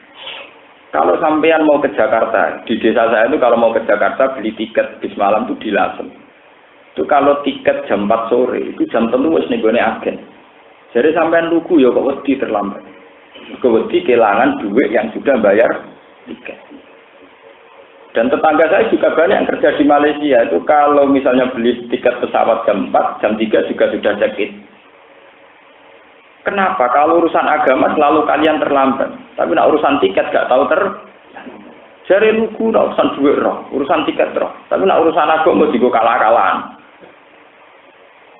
Kalau sampean mau ke Jakarta, di desa saya itu kalau mau ke Jakarta beli tiket bis malam itu di Lasem. Itu kalau tiket jam 4 sore, itu jam 3 wis ning gone agen. Jadi sampean lugu ya kok wedi terlambat. Kok wedi kelangan duit yang sudah bayar tiket. Dan tetangga saya juga banyak yang kerja di Malaysia itu kalau misalnya beli tiket pesawat jam 4, jam 3 juga sudah check-in. Kenapa? Kalau urusan agama selalu kalian terlambat. Tapi nak urusan tiket gak tahu Jare lugu nak urusan duit roh, urusan tiket roh. Tapi nak urusan agama digo kalah-kalahan.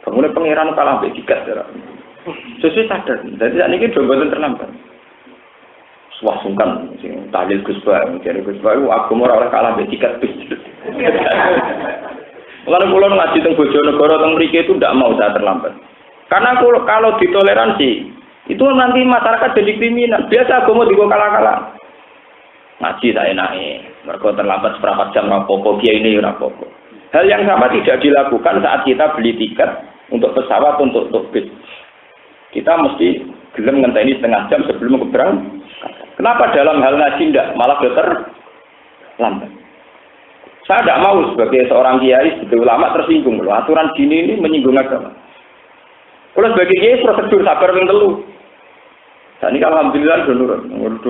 Kemudian pangeran kalah mbek tiket ya. Sesuai sadar. Jadi saat ini doboten terlambat. Swasungkan sing tahlil Gus Ba, jare Gus Ba agama ora kalah mbek tiket bis. Kalau kula ngaji teng Bojonegoro teng mriki itu ndak mau saya terlambat. Karena kalau ditoleransi, itu nanti masyarakat jadi kriminal. Biasa agama digo kalah-kalah. Ngaji saya naik, mereka terlambat seperempat jam rapopo, kiai ini rapopo. Hal yang sama tidak dilakukan saat kita beli tiket untuk pesawat, untuk bis. Kita mesti gelem ngenteni setengah jam sebelum keberangkatan. Kenapa dalam hal ngaji tidak malah terlambat? Saya tidak mau sebagai seorang kiai, sebagai ulama tersinggung. Loh, aturan dini ini menyinggung agama. Kalau sebagai kiai prosedur sabar yang telu. Dan ini alhamdulillah sudah nurut.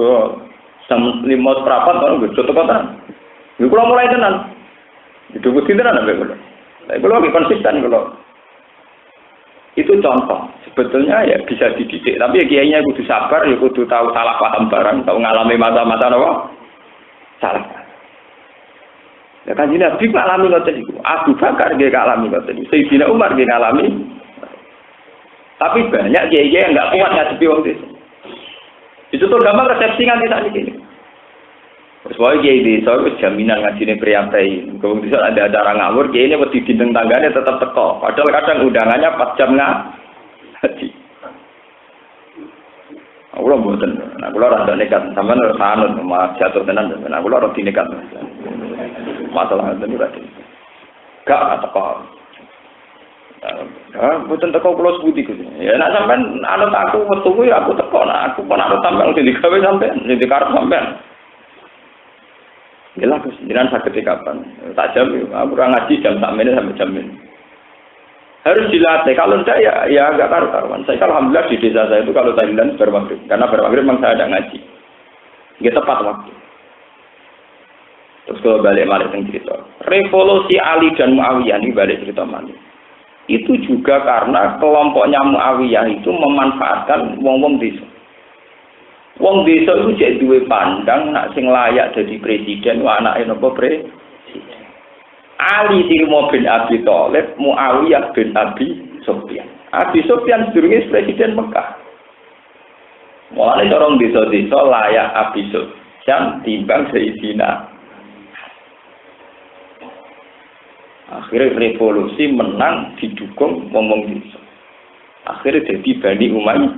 Sama 5 perapat orang betul kota. Ini kalau mulai tenan. Itu bukti tenan apa kalau? Tapi kalau lagi konsisten kalau itu contoh. Sebetulnya ya bisa dididik. Tapi ya kiainya kudu sabar, ya kudu tahu salah paham barang, tahu ngalami masa-masa apa? Salah. Ya kan jadi Nabi ngalami ngoten iku. Abu Bakar nggih ngalami ngoten iku. Sayyidina Umar nggih ngalami. Tapi banyak kiai-kiai yang enggak kuat ngadepi wong desa. Itu tuh gampang resepsi nganti saat ini. Soalnya kiai desa itu jaminan ngajine priatai. Kalau bisa ada acara ngawur, kiai ini wedi dinding tangganya tetap teko. Padahal kadang undangannya 4 jam ngaji. Aku lo buatan. Aku lo rada nekat. Sama harus anut, sama jatuh tenan. Aku lo rada nekat. Masalah itu tadi. Gak teko. Bukan teko pulau sebuti gitu. Ya, nak sampean anut aku metu ya aku teko. Nak aku pun anut sampean sing digawe sampean, sing dikarep sampean. Gila Gus, jenengan saged kapan? Tak jam, aku ora ngaji jam sak menit sampai jam ini. Harus dilatih. Kalau enggak ya enggak karu-karuan. Saya alhamdulillah di desa saya itu kalau tahlilan bermaghrib. Karena bermaghrib memang saya ada ngaji. Nggih tepat waktu. Terus kalau balik teng cerita. Revolusi Ali dan Muawiyah ini balik cerita malih. Itu juga karena kelompoknya Muawiyah itu memanfaatkan wong-wong desa. Wong desa itu jadi duwe pandang nak sing layak jadi presiden wa anake napa presiden. Ali bin Abi Thalib, Muawiyah bin Abi Sufyan. Abi Sufyan sedurunge presiden Mekah. Mulane orang desa-desa layak Abi Sufyan timbang Sayyidina. Akhirnya revolusi menang didukung ngomong desa. Akhirnya jadi Bani Umayyah.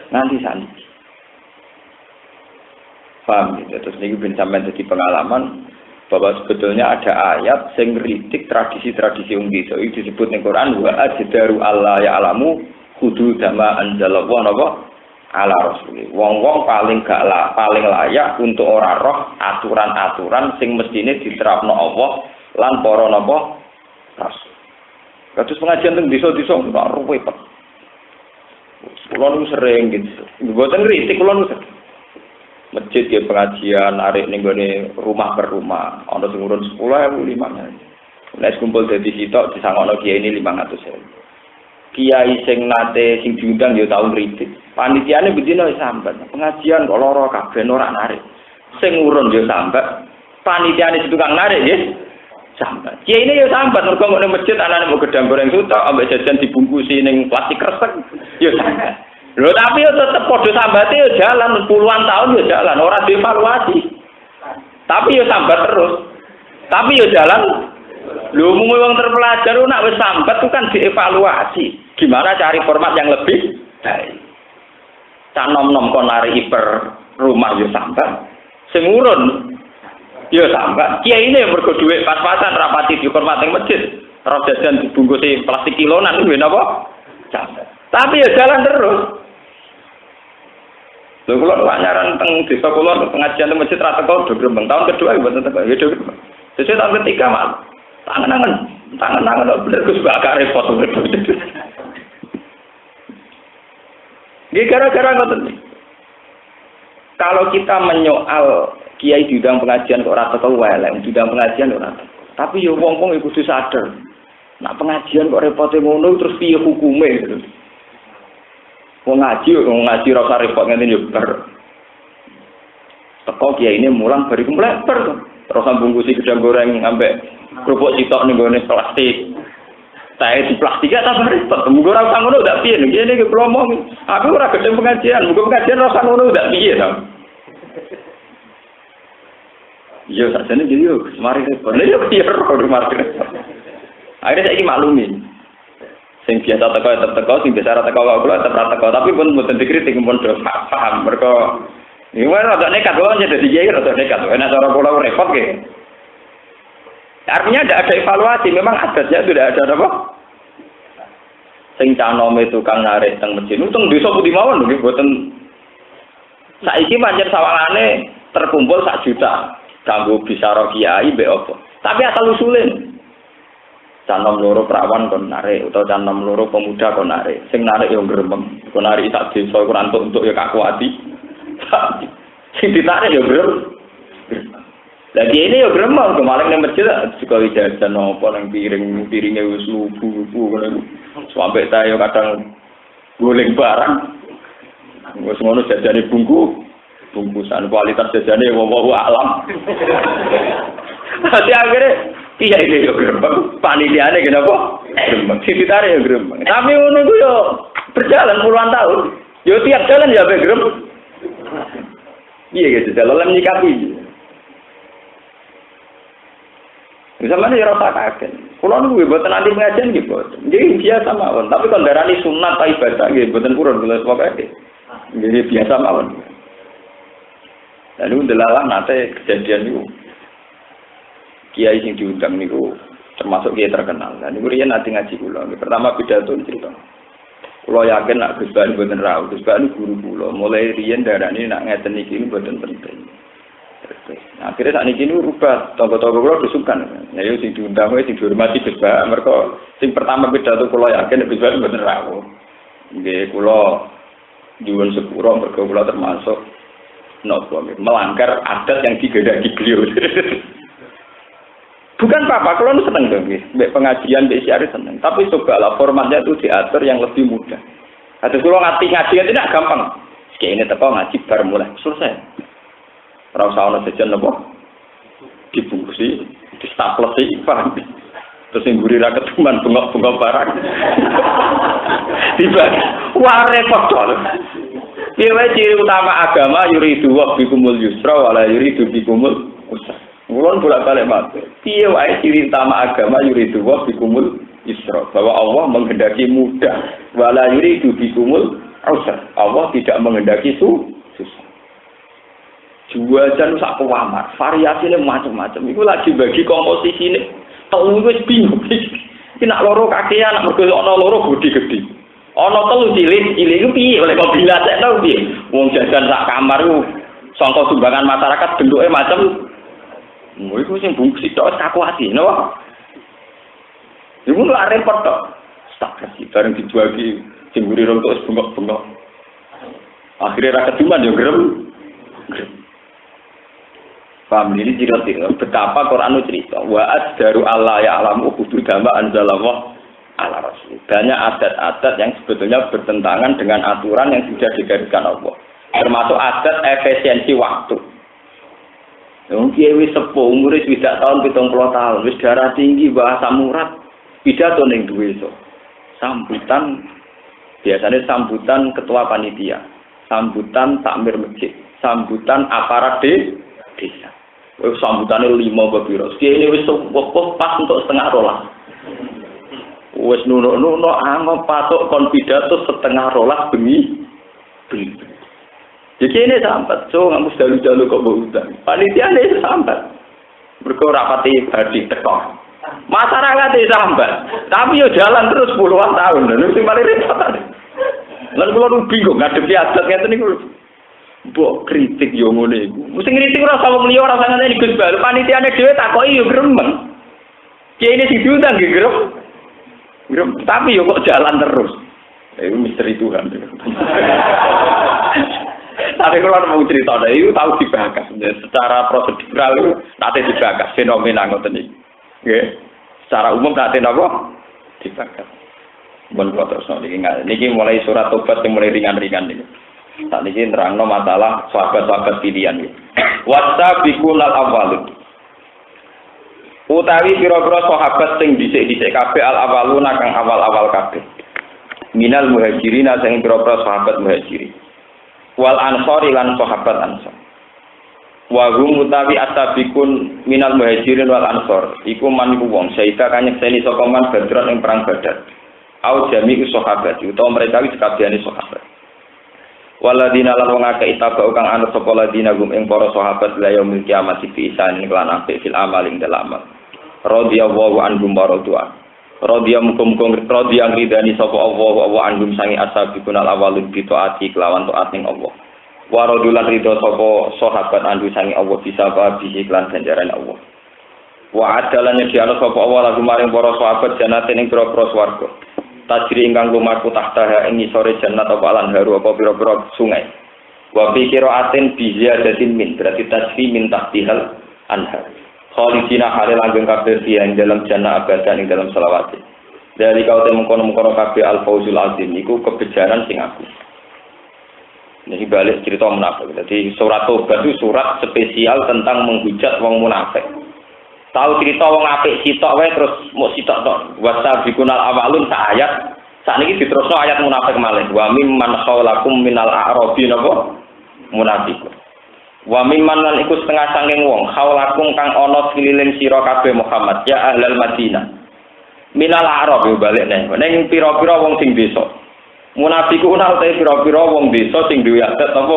Nanti sana. Paham gitu. Terus ini bin sampean jadi pengalaman bahwa sebetulnya ada ayat sing ngritik tradisi-tradisi wong desa. Itu disebut ning Quran wa ajdaru alla ya'lamu hududama anzalallahu napa ala rasuli. Wong-wong paling layak untuk ora roh aturan-aturan sing mestine diterapno Allah lan para napa rasul. Kados pengajian teng desa-desa kok ruwet. Kulo nu sering gitu. Mboten kritik kulo nu masjid ya pengajian narik ning gone rumah per rumah. Ana sing urun 10.000 Nek kumpul dadi sitok disangokno kiai ini 500.000. Kiai sing nate sing diundang ya tau kritik. Panitiane bedino sambat. Pengajian kok lara kabeh ora narik. Sing urun ya sambat. Panitiane tukang narik nggih sambat. Kiai ini ya sambat mergo ning masjid anane mau gedang goreng sutok ambek jajan dibungkusi ning plastik kresek ya sambat. Lho tapi ya tetep padha sambate ya jalan puluhan tahun ya jalan ora dievaluasi. Tapi ya sambat terus. Tapi ya jalan. Lho mung wong terpelajar nak wis sambat itu kan dievaluasi. Gimana cari format yang lebih baik. Cak nom-nom kon nari per rumah yo sambat. Sing urun yo sambat. Kiai ini mergo dhuwit pas-pasan rapati dihormati ing masjid. Terus jajan dibungkusi plastik kilonan kuwi napa? Tapi ya jalan terus. Lho kula nyaran teng desa kula pengajian teng masjid ra teko do grembeng. Tahun kedua ya mboten teko. Ya do grembeng. Sesuk tahun ketiga malah tangan-tangan bener Gus agak repot. Nggih gara-gara ngoten. Kalau kita menyoal kiai diundang pengajian kok ora teko wae, diundang pengajian ora. Tapi yo wong-wong kudu sadar. Nak pengajian kok repote ngono terus piye hukume gitu. Wong ngaji rasa repot ngene yo ber. Teko kiai ini mulang bari kempleper to. Terus bungkusi gedang goreng ambek kerupuk sitok ning gone plastik. Tae di plastik ya tambah repot. Mugo ora usah ngono ndak piye ngene iki kula omong. Aku ora gedhe pengajian, mugo pengajian rasa ngono ndak piye to. Yo sakjane iki yo mari repot. Lha yo piye ora mari repot. Akhirnya saiki maklumi. Sing biasa teko tetep teko, sing biasa ora teko kula tetep ora teko, tapi pun mboten dikritik pun do paham mergo iki wae rada nekat wae jadi kiai rada nekat. Enak cara kula repot ge. Artinya tidak ada evaluasi, memang adatnya tidak ada apa? Sing canome tukang narik teng masjid, untung desa putih mawon nggih mboten. Saiki pancen sawangane terkumpul 1 juta kanggo bicara kiai mbek apa. Tapi asal usulin canom loro perawan kon narik utawa canom loro pemuda kon narik sing narik yo gremeng kon narik sak desa iku untuk ya kakuati sing ditarik yo gremeng lagi ini yo gremeng kemarin nang masjid juga jajan apa nang piringe wis lubu-lubu ngono sampai tayo kadang goleng barang wis ngono jajane bungkusan kualitas jajane wong alam hati akhirnya iya ini yo grembeng, panitiane kenapa? Grembeng, sititare yo grembeng. Tapi ngono iku yo berjalan puluhan tahun. Yo tiap jalan ya ape grembeng. Iya gitu, dalam nyikapi. Misalnya ya rasa kaget. Kulo niku mboten nanti pengajian nggih mboten. Nggih biasa mawon, tapi kon darani sunat ta ibadah nggih mboten purun kula pokoke. Nggih biasa mawon. Lalu delalah nate kejadian niku. Kiai sing diundang niku termasuk kiai terkenal. Lah niku riyen ati ngaji kula. Pertama pidato cerita. Kula yakin nek Gus Bani mboten ra, Gus Bani guru kula. Mulai riyen darani nek ngeten iki mboten penting. Akhirnya saat ini rubah, toko-toko kula disukan. Ya yo sing diundang wae sing dihormati Gus Bani. Mergo sing pertama pidato kula yakin Gus Bani mboten ra. Nggih kula nyuwun sepuro mergo kula termasuk napa melanggar adat yang digendaki beliau. Bukan apa-apa, kalau seneng dong, pengajian BCR seneng. Tapi cobalah formatnya itu diatur yang lebih mudah. Ada kalau ngaji itu tidak gampang. Kayak ini teko ngaji baru mulai selesai. Rasa ono jajan apa? Dibungkusi, distaplesi, paham? Terus yang gurih ra ketuman bengok-bengok barang. Tiba, wah repot dong. Ini ciri utama agama yuridu wa bikumul yusra wala yuridu bikumul usra. Mulon bolak-balik matur. Piye wae ciri utama agama yuridu wa bikumul yusra, bahwa Allah menghendaki mudah, wala yuridu bikumul usra. Allah tidak menghendaki susah. Jualan sak kewamar, variasine macam-macam. Iku lagi bagi komposisine telu wis bingung. Iki nak loro kakean, nak mergo ana loro gede-gede. Ana telu cilik iku piye oleh kok bilatekno piye? Wong jajan sak kamar ku sangka sumbangan masyarakat bentuke macam iku sing bungkus tok kaku ati, no. Iku lak repot tok. Tak kasih bareng dijuagi sing mburi rontok bengok-bengok. Akhire ra keduman yo grem. Paham ini cerita betapa Quran cerita wa addaru Allah ya alamu kudu dama anzalallah ala rasul. Banyak adat-adat yang sebetulnya bertentangan dengan aturan yang sudah digariskan Allah. Termasuk adat efisiensi waktu. Wong kiai wis sepuh umure swidak tahun 70 tahun, wis darah tinggi bahasa murad, pidato ning duwe iso. Sambutan biasanya sambutan ketua panitia, sambutan takmir masjid, sambutan aparat desa. Wis sambutane 5 biro. Kiai wis pas untuk setengah rolas. Wis nuno anggo patok kon pidato setengah rolas bengi. Jadi ini sambat, so nggak mesti jalu kok berutang. Panitia ini sambat, mereka rapati hadi tekor. Masyarakat itu sambat, tapi yo jalan terus puluhan tahun. Lha sing paling repot. Lan kula nu bingung ngadepi adat ngeten niku. Mbok kritik yo ngene iku. Mesti kritik ora sama liya ora sangane Gus Bal. Panitiane dhewe takoki yo gremeng. Kiai ini sing diundang nggih grem. Tapi yo kok jalan terus. Itu misteri Tuhan. Tapi kalau mau cerita, itu tahu dibahas. Secara prosedural itu nanti dibahas fenomena ngoten iki. Nggih. Secara umum nanti napa dibahas. Mun kok terus niki mulai surat tobat yang mulai ringan-ringan niki. Saat niki nerangno masalah sahabat-sahabat pilihan iki. Wasabiqul awwalun. Utawi pira-pira sahabat sing dhisik-dhisik kabeh al-awwaluna kang awal-awal kabeh. Minal muhajirina sing pira-pira sahabat muhajirin. Wal ansori lan sahabat ansor. Wa hum utawi asabiqun minal muhajirin wal ansor. Iku man iku wong saida kang nyekseni sapa man badran ing perang Badar. Au jami'u sahabat utawa mereka wis kabehane sahabat. Waladina lan wong akeh itabau kang anut sapa ladina gum ing para sahabat la yaumil kiamat fi isan lan apik fil amal ing dalam amal. Radhiyallahu anhum wa radwan. Radhiyallahu radhiyan ridani sapa Allah wa anhum sangi asabiqun al-awwalun bi taati kelawan taat ning Allah. Wa radulan ridho sapa sahabat andu sangi Allah bisa ba bi iklan ganjaran Allah. Wa adalane dialo sapa Allah lagu maring para sahabat jannate ning pira-pira swarga. Tajri ingkang lumaku tahta ing isore jannat apa lan haru apa pira-pira sungai. Wa fi qiraatin bi ziyadatin min berarti tajri min tahtihal anhar. Khalidina halil langgeng kabeh ing dalam jannah abadan ing dalam selawat. Dari kau temu kono-kono kabeh al-fauzul azim niku kebejaran sing aku. Ini balik cerita munafik. Jadi surat Tobat itu surat spesial tentang menghujat wong munafik. Tahu cerita wong apik sitok wae terus mau sitok tok. Wasabiqunal awalun sak ayat. Sakniki diterusno ayat munafik malih. Wa mimman khawlakum minal a'rabi napa munafiqun. Wa mimman lan iku setengah sanging wong khawlakum kang ana sekeliling sira kabeh Muhammad ya ahlal Madinah. Minal a'rab yo balik ning pira-pira wong sing desa. Munafiqun utahe pira-pira wong desa sing duwe adat apa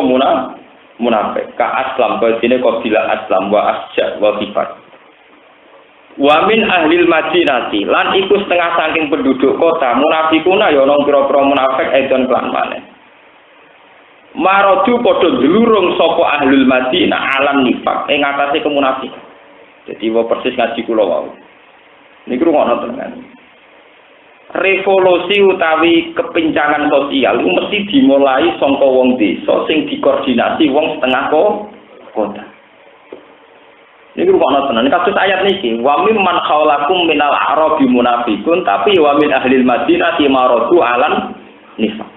munafik. Ka aslam kaya dene qabila aslam wa asja wa kifar. Wa min ahlil Madinati lan iku setengah saking penduduk kota munafiquna ya ana pira-pira munafik edon kelan maneh. Marodu padha dlurung sapa ahlul Madinah alam nifak ing atase kemunafikan. Jadi wa persis ngaji kula wau. Niku ngono tenan. Revolusi utawi kepincangan sosial itu mesti dimulai saka wong desa sing dikoordinasi wong setengah kota. Niku ngono tenan. Kasus ayat niki, wa mimman khawlakum minal a'rabi munafiqun tapi wa min ahlil Madinah marodu alam nifak.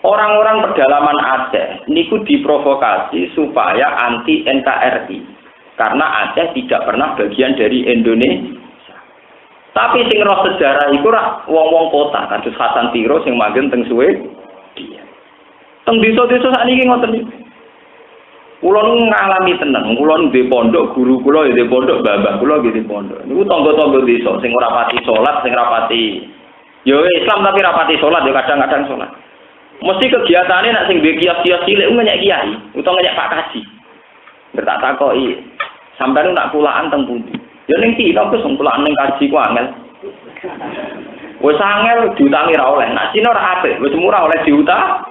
Orang-orang pedalaman Aceh niku diprovokasi supaya anti NKRI karena Aceh tidak pernah bagian dari Indonesia. Tapi sing roh sejarah iku ora wong-wong kota, kados Hasan Tiro sing manggen teng Sweden. Teng desa-desa sakniki ngoten iki. Kula nu ngalami tenan, kula nu di pondok, guru kula di pondok, babah kula di pondok. Niku tangga-tangga desa sing ora pati salat, sing ora pati yo Islam tapi ora pati salat, yo kadang-kadang salat. Mesti kegiatannya nak sing kias-kias cilik ngenyek kiai utawa ngenyek Pak Kaji. Tak takoki, sampeyan nak kulaan teng pundi? Ya ning Cina wis kulaan ning kaji ku angel. Wis angel diutangi ra oleh. Nak Cina ora apik, wis murah oleh diutang.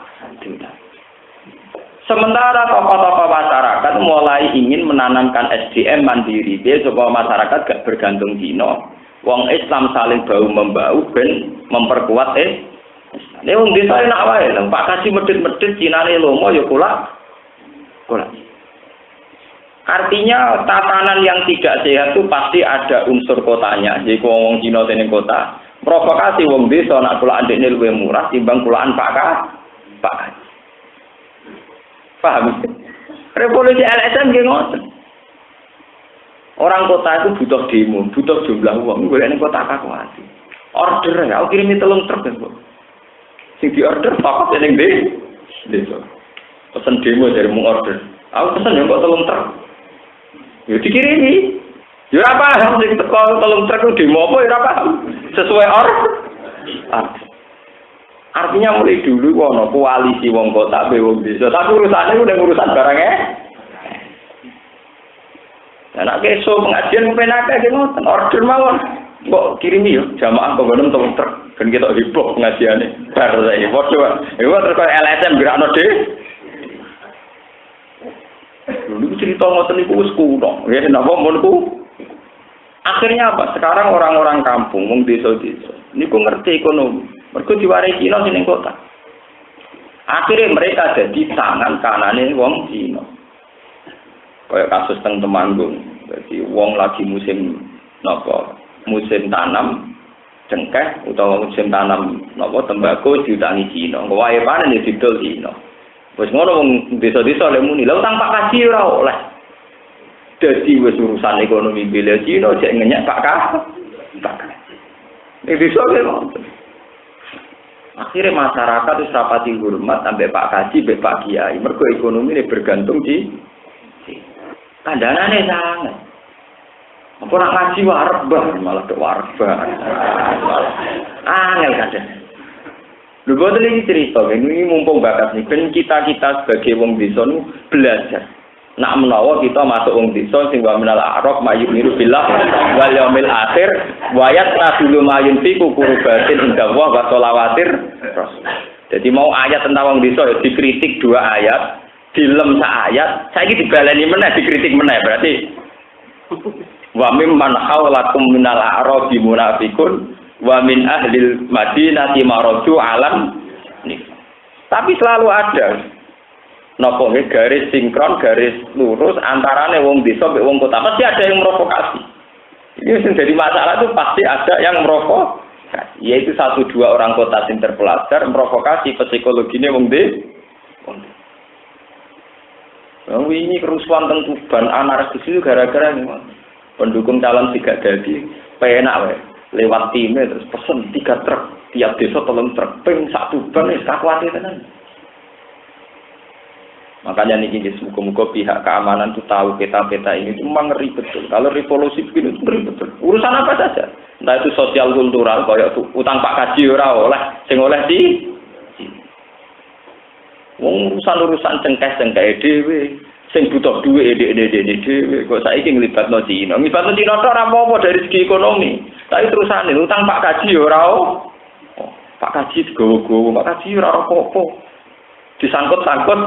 Sementara tokoh-tokoh masyarakat mulai ingin menanamkan SDM mandiri, supaya masyarakat gak bergantung Cina. Wong Islam saling bahu-membahu ben memperkuat Nek wong desa enak wae lho, Pak kasih medhit-medhit Cinane lomo ya kula. Artinya tatanan yang tidak sehat itu pasti ada unsur kotanya. Jadi wong Cina tene kota, provokasi wong desa nak kulaan dekne luwih murah timbang kulaan Pak. Paham? Revolusi LSM nggih ngoten. Orang kota itu butuh demo, butuh jumlah uang. Golek ning kota kakuati. Order ya, aku kirimi 3 truk ya, Bu. Sing di order papat ning desa. Pesen demo dari mung order. Aku pesen yo kok 3 truk. Ya dikirimi. Ya ora paham sing teko 3 truk demo apa ya ora paham. Sesuai order. Artinya mulai dulu ono koalisi wong kota be wong desa. Tapi urusannya udah urusan barangnya. Nah, nek esuk pengajian penake ki ngoten order mawon. Kok kirimi yo jamaah kok ngono tong truk ben ketok heboh pengajiane. Bar saiki padha. Iku terus kok LSM gerakno dhewe. Dulu cerita ngoten niku wis kuno. Nggih napa mun niku. Akhirnya apa? Sekarang orang-orang kampung, wong desa-desa niku ngerti ekonomi. Mergo diwarai Cina sing ning kota. Akhirnya mereka jadi tangan kanane wong Cina. Kayak kasus teng Temanggung. Jadi wong lagi musim napa? Musim tanam cengkeh utawa musim tanam napa tembakau diutangi Cina. Wae panen ya didol Cina. Wis ngono wong desa-desa le muni, lha utang Pak Kaji ora oleh. Dadi wis urusan ekonomi bela Cina jek ngenyak Pak Kaji. Iki desa ngono. Akhirnya masyarakat itu rapati hormat sampai Pak Kaji, sampai Pak Kiai. Mergo ekonomi ini bergantung di kandanane sangat. Apa nak ngaji warep malah ke warep. Angel kadang. Lho boten iki cerita, ini mumpung bakat nih. Ben kita sebagai wong desa nu belajar. Nak menawa kita masuk wong desa sing wa minal a'raf mayumiru billah wal yaumil akhir wa yatasilu mayun fi kurubatin indallah wa shalawatir rasul. Jadi mau ayat tentang wong desa ya dikritik 2 ayat, dilem sak ayat, saiki dibaleni meneh dikritik meneh berarti wa mimman haulakum minal a'raf munafiqun wa min ahlil madinati maraju alam nih. Tapi selalu ada napa garis sinkron, garis lurus antarane wong desa mek wong kota. Pasti ada yang merokokasi. Ini yang jadi masalah itu pasti ada yang merokokasi. Yaitu 1-2 orang kota yang terpelajar merokokasi psikologinya wong desa. Ini kerusuhan teng Tuban anarkis itu gara-gara pendukung calon tidak jadi penak wae. Lewat timnya terus pesen 3 truk tiap desa 3 truk ping 1 ban wis kakuate tenan. Makanya niki muga-muga pihak keamanan itu tahu peta-peta ini itu memang ngeri betul. Kalau revolusi begini itu ngeri betul. Urusan apa saja. Entah itu sosial kultural kayak utang Pak Kaji ora oleh sing oleh di urusan cengkeh dhewe sing butuh duit dhewe kok saiki nglibatno Cina. Nglibatno Cina tok ora apa-apa dari segi ekonomi. Tapi terusane utang Pak Kaji ora Pak Kaji digowo-gowo, Pak Kaji ora apa-apa. Disangkut-sangkut.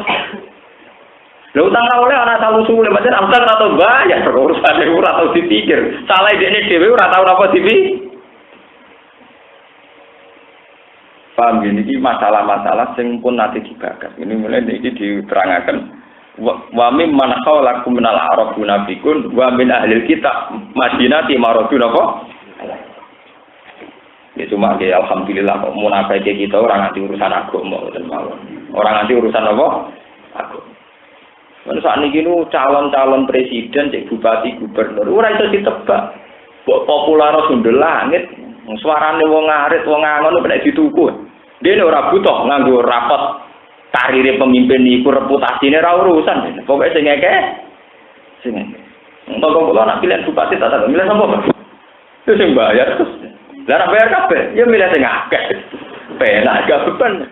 Lha utang ra oleh ana salusule pancen amsal atau bayar urusane ora tau dipikir. Salah dekne dhewe ora tau napa dipikir. Paham ini masalah-masalah sing pun nanti dibahas. Ini mulai iki diterangaken wa mim man khawlakum minal a'rab munafiqun wa min ahlil kitab madinati maradun apa? Ya cuma ya alhamdulillah kok munafik kita orang anti urusan agama ngoten mawon. Orang anti urusan apa? Agama. Mun sak niki nu calon-calon presiden, cek bupati, gubernur ora iso ditebak. Mbok populer sundel langit, suarane wong arit, wong angon nek dituku. Dene ora butuh nganggo rapot karire pemimpin iku reputasine ora urusan. Pokoke sing ngeke sing ngeke. Mbok kula nak pilihan bupati tak tak milih sapa, Pak? Itu sing bayar terus. Lah nek bayar kabeh, ya milih sing akeh. Penak gak beban.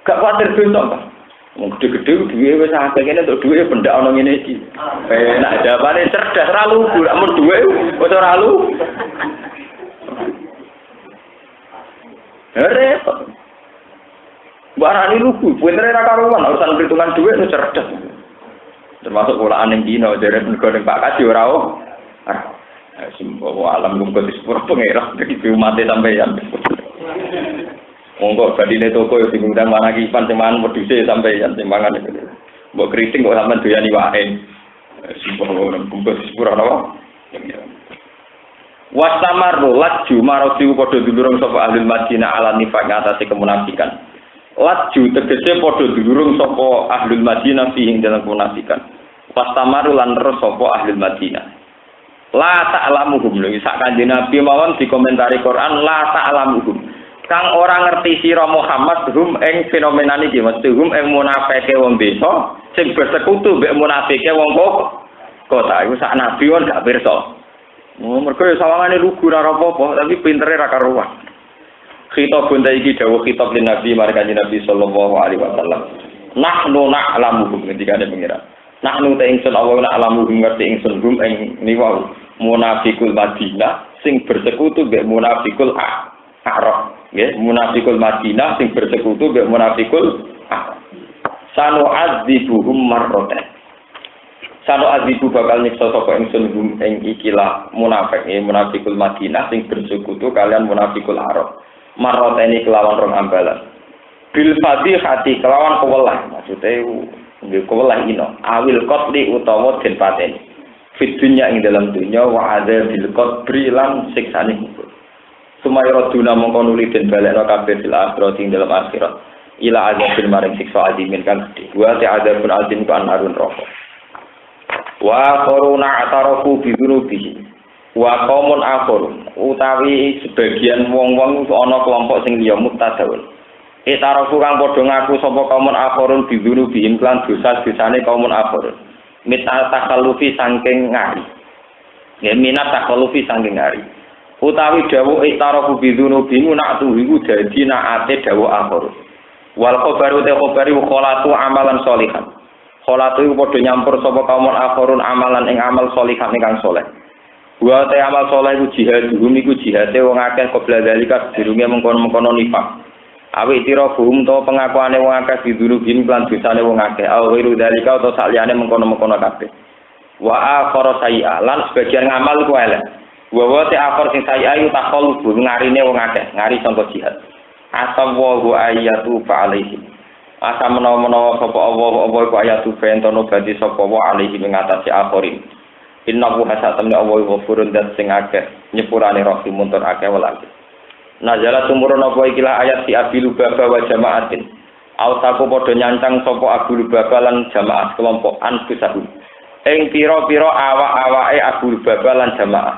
Gak kuwatir dosa, Pak. Wong gede-gede duwe wis akeh kene untuk duwe benda ana ngene iki. Penak jawabane cerdas ra lugu, amun duwe wis ora lugu. Repot. Barani lugu, pintere ra karuan urusan perhitungan duit itu cerdas. Termasuk polaan ning dina dari negara Pak Kaji ora semua alam kumpul di sepura pengerah iki umate sampeyan. Monggo badine toko yo sing ngundang mana kipan sing mangan wedhuse sampeyan sing mangan iki. Mbok kriting kok sampean doyani wae. Semua kumpul di sepura napa? Wasamaru laju maroti padha dulurung sapa ahli Madinah ala nifaq ngatasi kemunafikan. Laju tegese padha dulurung sapa ahli Madinah fi ing dalam kemunafikan. Wasamaru lan terus sapa ahli Madinah. La ta'lamuhum lho sak Kanjeng Nabi mawon dikomentari Quran la ta'lamuhum. Kang ora ngerti sira Muhammad hum ing fenomena niki mesti hum ing munafike wong desa sing bersekutu mbek munafike wong kota iku sak nabi won gak pirsa. Mergo ya sawangane lugu ora apa-apa, tapi pintere ra karuan. Khitabun ta iki dawuh khitab lin Nabi marang Nabi sallallahu alaihi wasallam. Nahnu na'lamu ngendikane pengira. Nahnu ta ingsun Allah nak alamu ngerti ingsun gum ing niku munafiqul Madinah sing bersekutu mbek munafiqul Arab nggih munafiqul Madinah sing bersekutu mbek munafiqul Arab sanu adzibuhum marratan sanu adzibu bakal nyiksa sapa ingsun gum ing ikilah munafik munafiqul Madinah sing bersekutu kalian munafiqul Arab marratan kelawan rong ambalan bil fadihati kelawan kewelah maksude nggih kewelah ino awil qatli utawa den pateni fit dunya ing dalam dunya wa adzabil qabri lan siksane kubur sumayraduna mongko nuli den balekno kabeh fil akhirat ing dalam akhirat ila adzabil maring siksa adimin kan gedhe wa ta'adzabun azim kan arun roko wa qaruna atarafu bi dzunubihi wa qaumun akhirun utawi sebagian wong-wong ana kelompok sing liya mutadawun Itarafu kang padha ngaku sapa kaum akhirun bidunu bihim lan dosa-dosane kaum akhirun. Minat takallufi saking ngari. Ya minat takallufi saking ngari. Utawi dawuh itarafu bidunu bihim nak tuhu dadi naate dawuh akhirun. Wal khabaru te khabari kholatu amalan sholihan. Kholatu padha nyampur sapa kaum akhirun amalan ing amal sholihan ingkang saleh. Wa te amal saleh iku jihad, iku jihate wong akeh qabla dalika dirunge mengkono-mengkono nifak. Awi tira buhum to pengakuane wong akeh bidurubin lan dosane wong akeh awiru dalika utawa saliyane mengkono-mengkono kabeh wa akhara sayya lan sebagian ngamal ku elek wa te akhir sing sayya yu takhol ngarine wong akeh ngari sangka jihad asawu ayatu fa alaihi asa menawa-menawa sapa Allah ku ayatu bentono badi sapa wa alaihi ing atase akhirin innahu hasatamni Allah ghafurun dan sing akeh nyepurane rahimun tur akeh welake Nazala tumurun apa ikilah ayat si Abi Lubaba wa jama'atin. Autaku padha nyancang sapa Abu Lubaba lan jamaah kelompok anfusahum. Ing pira-pira awak-awake Abu Lubaba lan jamaah.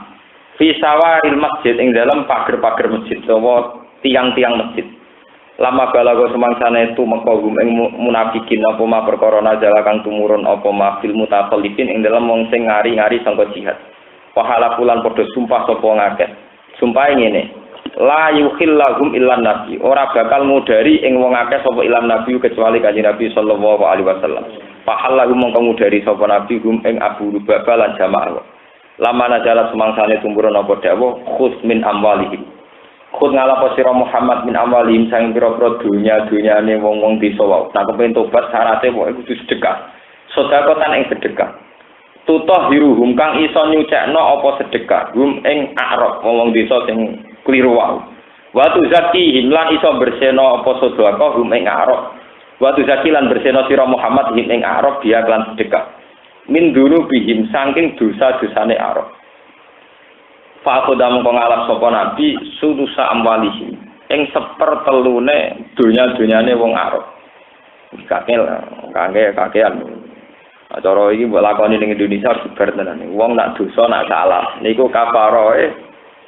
Fi sawaril masjid ing dalam pager-pager masjid utawa tiang-tiang masjid. Lama balago semangsane tumekahum ing munafikin apa ma perkara nazala kang tumurun apa ma fil mutaqallifin ing dalam wong sing ngari-ngari sangka jihad. Pahala pulan padha sumpah sapa ngakeh. Sumpahe ngene. La yukhillahum illan nabi ora bakal mudari ing wong akeh sapa ilam nabi kecuali kanjeng Nabi sallallahu alaihi wasallam pahallahu mongko mudari sapa nabi gum ing Abu Lubaba lan jamaah lama najala semangsane tumurun apa dawuh khus min amwalihim khud ngalapo sira Muhammad min amwalihim sang pira-pira dunyane wong-wong desa wae nek kepengin tobat syaraté kok kudu sedekah sedekah ing sedekah tutah hiruhum kang iso nyucekno apa sedekah gum ing Arab wong desa sing kliru wae. Watu zaki himlan iso berseno apa sedekah hum ing Arab. Watu zaki lan berseno sira Muhammad him ing Arab dia lan sedekah. Min dunu bihim saking dosa-dosane Arab. Fa qadam ngalap sapa nabi sudusa amwalihim ing sepertelune donya-donyane wong Arab. Kakean. Cara iki mbok lakoni ning Indonesia sebar tenan. Wong nak dosa nak salah niku kafaroe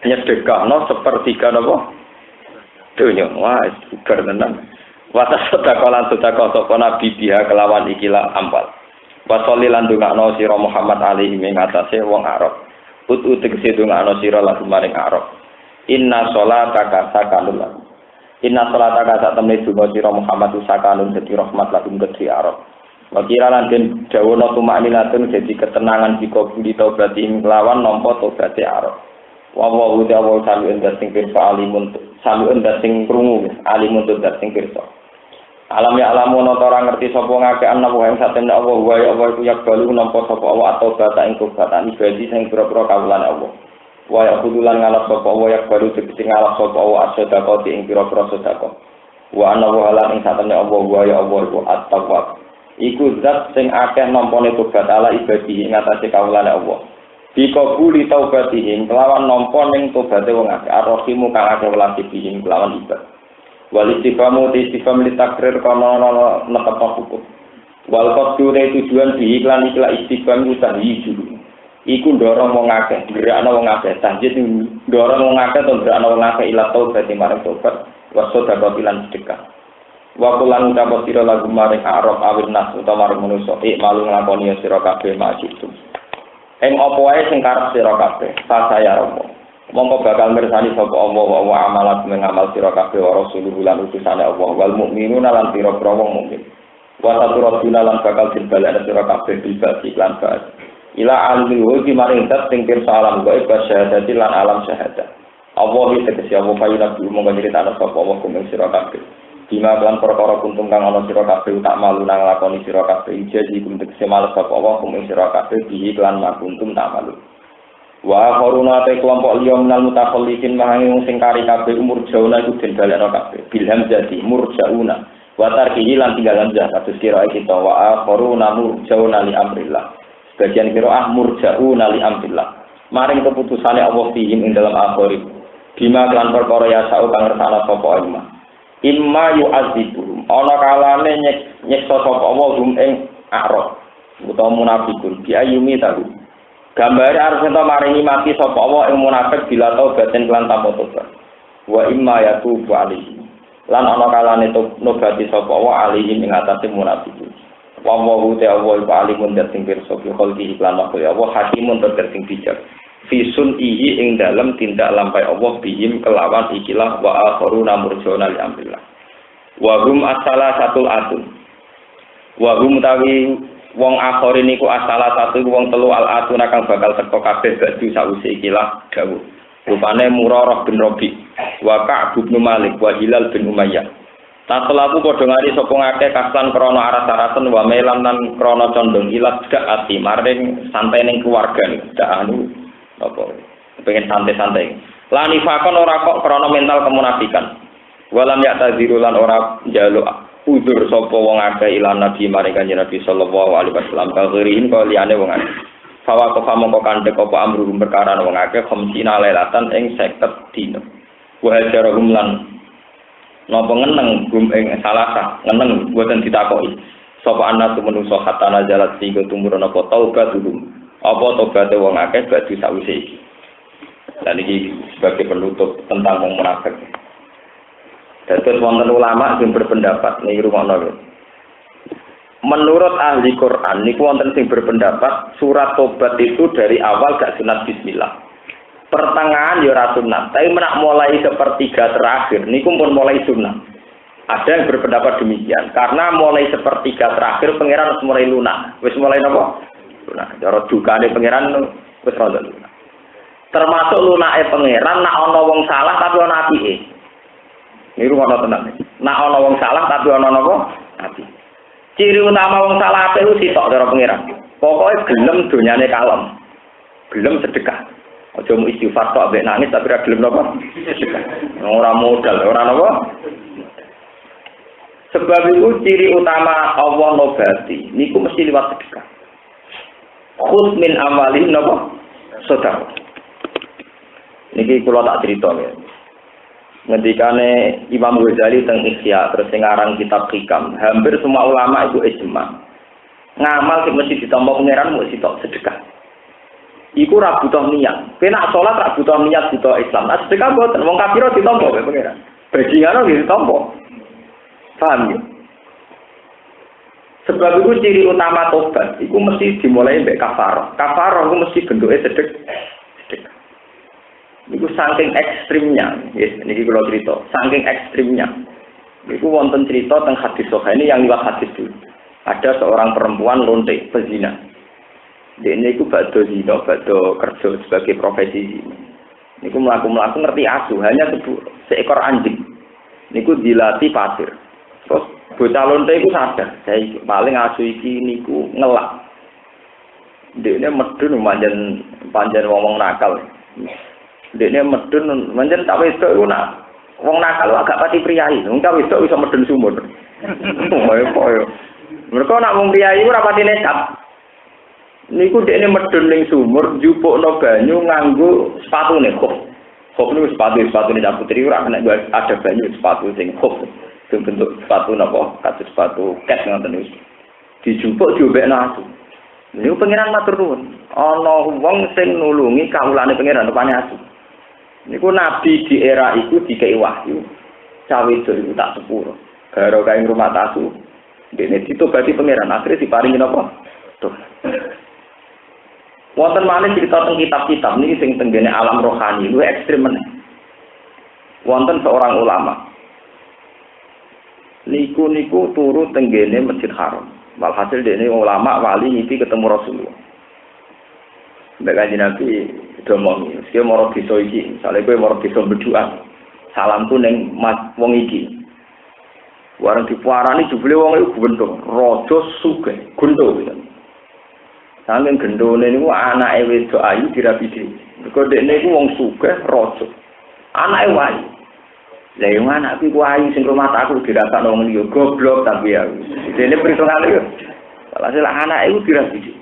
nyedekahno sepertiga napa dunya wah super tenan wa tasaddaqa lan sedekah sapa nabi dia kelawan ikilah ampal wa shollilan dungakno sira Muhammad alaihi ing atase wong Arab ut tegese dungakno sira lan maring Arab inna sholataka sakanun inna sholataka sak temne donga sira Muhammad sakanun dadi rahmat lan kedhi Arab wa kira lan den dawono tumakninatun dadi ketenangan dika budi taubat ing kelawan nampa taubate Arab wa ta'ala sami endah sing pirsa alimun sami endah sing krungu alimun endah sing pirsa alam ya alamu ora ngerti sapa ngake ana wae satemene Allah wae apa iku yak balu nampa sapa Allah atau bata ing kubatan ibadi sing pira-pira kawulan Allah wae kudulan ngalap sapa Allah yak balu sing ngalap sapa Allah sedekah ing pira-pira sedekah wa ana wa ala ing satemene Allah wae apa iku at-tawwab iku zat sing akeh nampane tobat ala ibadi ing atase kawulan Allah dikabuli taubatihim kelawan nampa ning tobaté wong akeh arrohimu kang akeh welasi bihim kelawan ibad wal istifamu li takrir kana netep hukum wal qasdure tujuan bi iklan istifham utawi julu iku ndorong wong akeh gerakno wong akeh tanjid ndorong wong akeh to gerakno wong akeh ila taubat marang tobat wasodaqah lan sedekah wa kulan ucapo sira lagu maring arab awin nas utawa marang manusa malu nglakoni sira kabeh maksiat ing apa wae sing karep sira kabeh saya romo mongko bakal mirsani sapa Allah wa amalat mengamal sira kabeh wa rasulullah lan utusane Allah wal mukminuna lan pira-pira wong mukmin wa saturaduna lan bakal dibalekna sira kabeh bilbasi lan ba'd ila alimul di maring zat sing pirsa alam gaib syahadati lan alam syahadat Allah iki tegese Allah payu nabi monggo nyritakno sapa Allah kumeng sira kabeh Dima kelan perkara kuntum kang ana sira kabeh tak malu nang lakoni sira kabeh jadi kuntuk semales sapa Allah kumeng sira kabeh bihi kelan makuntum tak malu. Wa qaruna te kelompok liya minal mutakhallifin mahangi sing kari kabeh umur jauna iku den balekno kabeh bilham jadi murjauna wa tarkihi lan tinggal hamzah kados kira kita wa qaruna murjauna li amrillah. Sebagian kira murjauna li amrillah. Maring keputusane Allah fihim ing dalam akhir. Bima kelan perkara ya sau kang ngersakno sapa Allah. Imma yu'adzibuhum ana kalane nyeksa sapa Allah hum ing a'rab utawa munafikun bi ayumi tahu gambare arep ento maringi mati sapa Allah ing munafik bila taubaten lan tanpa tobat wa imma yatubu alaihi lan ana kalane nobati sapa Allah alaihi ing atase munafikun wa wa ta Allah iku alimun sing pirsa bi khalqi lan Allah hakimun sing bijak fi sun'ihi ing dalam tindak lampai Allah bihim kelawan ikilah wa akharuna murjauna li amrillah wa hum asala satul atun wa hum tawi wong akhir niku asala satu wong telu al atun kang bakal teko kabeh badu sause ikilah dawuh rupane Murarah bin Rabi wa Ka'b bin Malik wa Hilal bin Umayyah taselaku padha ngari sapa ngakeh kaslan krana aras-arasen wa melan lan krana condong ilat dak ati maring santai ning keluargane dak anu apa pengen santai-santai lani fakon ora kok krana mental kemunafikan walam ya taziru lan ora njaluk udzur sapa wong akeh ilan nabi maring kanjeng Nabi sallallahu alaihi wasallam kaghirihin kaya liyane wong akeh fawa kofa mongko kandhek apa amru perkara wong akeh khamsina lailatan ing 50 dina wa hajarahum lan napa ngeneng gum ing salasa ngeneng boten ditakoki sapa anak menungso hatta nazalat sing tumurun apa taubat dulu apa tobaté wong akeh badhe sawise iki. Lan iki sebagai penutup tentang wong munafik. Dados wonten ulama sing berpendapat niki rumakno. Menurut ahli Quran niku wonten sing berpendapat surat tobat itu dari awal gak sunat bismillah. Pertengahan ya ora sunat, tapi menak mulai sepertiga terakhir niku pun mulai sunat. Ada yang berpendapat demikian karena mulai sepertiga terakhir pangeran wis mulai lunak. Wis mulai napa? Nah, cara dukane pangeran wis rada lunak. Termasuk lunake pangeran nak ana wong salah tapi ana apike. Niku ana tenan. Nak ana wong salah tapi ana napa? Api. Ciri utama wong salah apik ku sitok cara pangeran. Pokoke gelem donyane kalem. Gelem sedekah. Aja mu istighfar tok ambek nangis tapi ora gelem napa? Sedekah. Ora modal, ora napa? Sebab itu ciri utama Allah nobati niku mesti liwat sedekah. Khud min amalin napa? Sedekah. Niki kula tak crito ya. Ngendikane Imam Ghazali teng Ihya terus sing aran kitab Hikam, hampir semua ulama itu ijma. Ngamal sing mesti ditampa pangeran mesti tok sedekah. Iku ra butuh niat. Penak salat ra butuh niat butuh Islam. Nah, sedekah boten wong kafir ditampa karo pangeran. Bajingan ditampa. Paham ya? Sebab itu ciri utama tobat, itu mesti dimulai dari kafarah. Kafarah itu mesti bentuknya sedekah. Itu saking ekstrimnya, yes, ini kalau cerita, saking ekstrimnya. Itu wonten cerita tentang hadis sahih ini yang liwat hadis dulu. Ada seorang perempuan lonte pezina. Dia ini itu bado zina, bado kerja sebagai profesi. Ini itu melaku ngerti asuh, hanya seekor anjing. Ini itu dilatih pasir. Terus bocah lonte itu sadar, saya paling asuh iki niku ngelak. Dia medun panjen ngomong nakal. Dia medun panjen tak wedok iku nak wong nakal agak pati priyayi. Wong tak wedok iso medun sumur. Koyo. Mereka nak wong priyayi ora pati nekat. Niku dekne medun ning sumur njupukno banyu nganggo sepatune khuf. Khuf niku sepatune Cak Putri ora kena ada banyu sepatu sing khuf. Sing bentuk sepatu napa? Kados sepatu ket ngoten niku. Dijupuk diobekno asu. Niku pangeran matur nuwun. Ana wong sing nulungi kawulane pangeran rupane asu. Niku nabi di era iku dikei wahyu. Cawe iku tak sepuro. Karo kae rumah tasu. Dene ditobati pangeran akhire diparingi napa? Tuh. Wonten malih cerita teng kitab-kitab niki sing tenggene alam rohani luwih ekstrem meneh. Wonten seorang ulama. niku turu tenggene Masjid Haram. Walhasil dene ulama wali ngipi ketemu Rasulullah. Mbak Kanjeng Nabi domong, "Sing moro desa iki, misale kowe moro desa Beduan. Salamku ning wong iki." Warang dipuarani jebule wong iku gendho, raja sugih, gendho. Saking gendhone niku anake wedok ayu dirabi dhewe. Mergo dekne iku wong sugih, raja. Anake wayu. Lah yo anakku ku ayu sing rumah aku dirasakno wong liya, goblok tapi ya. Dene perhitungane yo. Walhasil anake iku dirabi dhewe.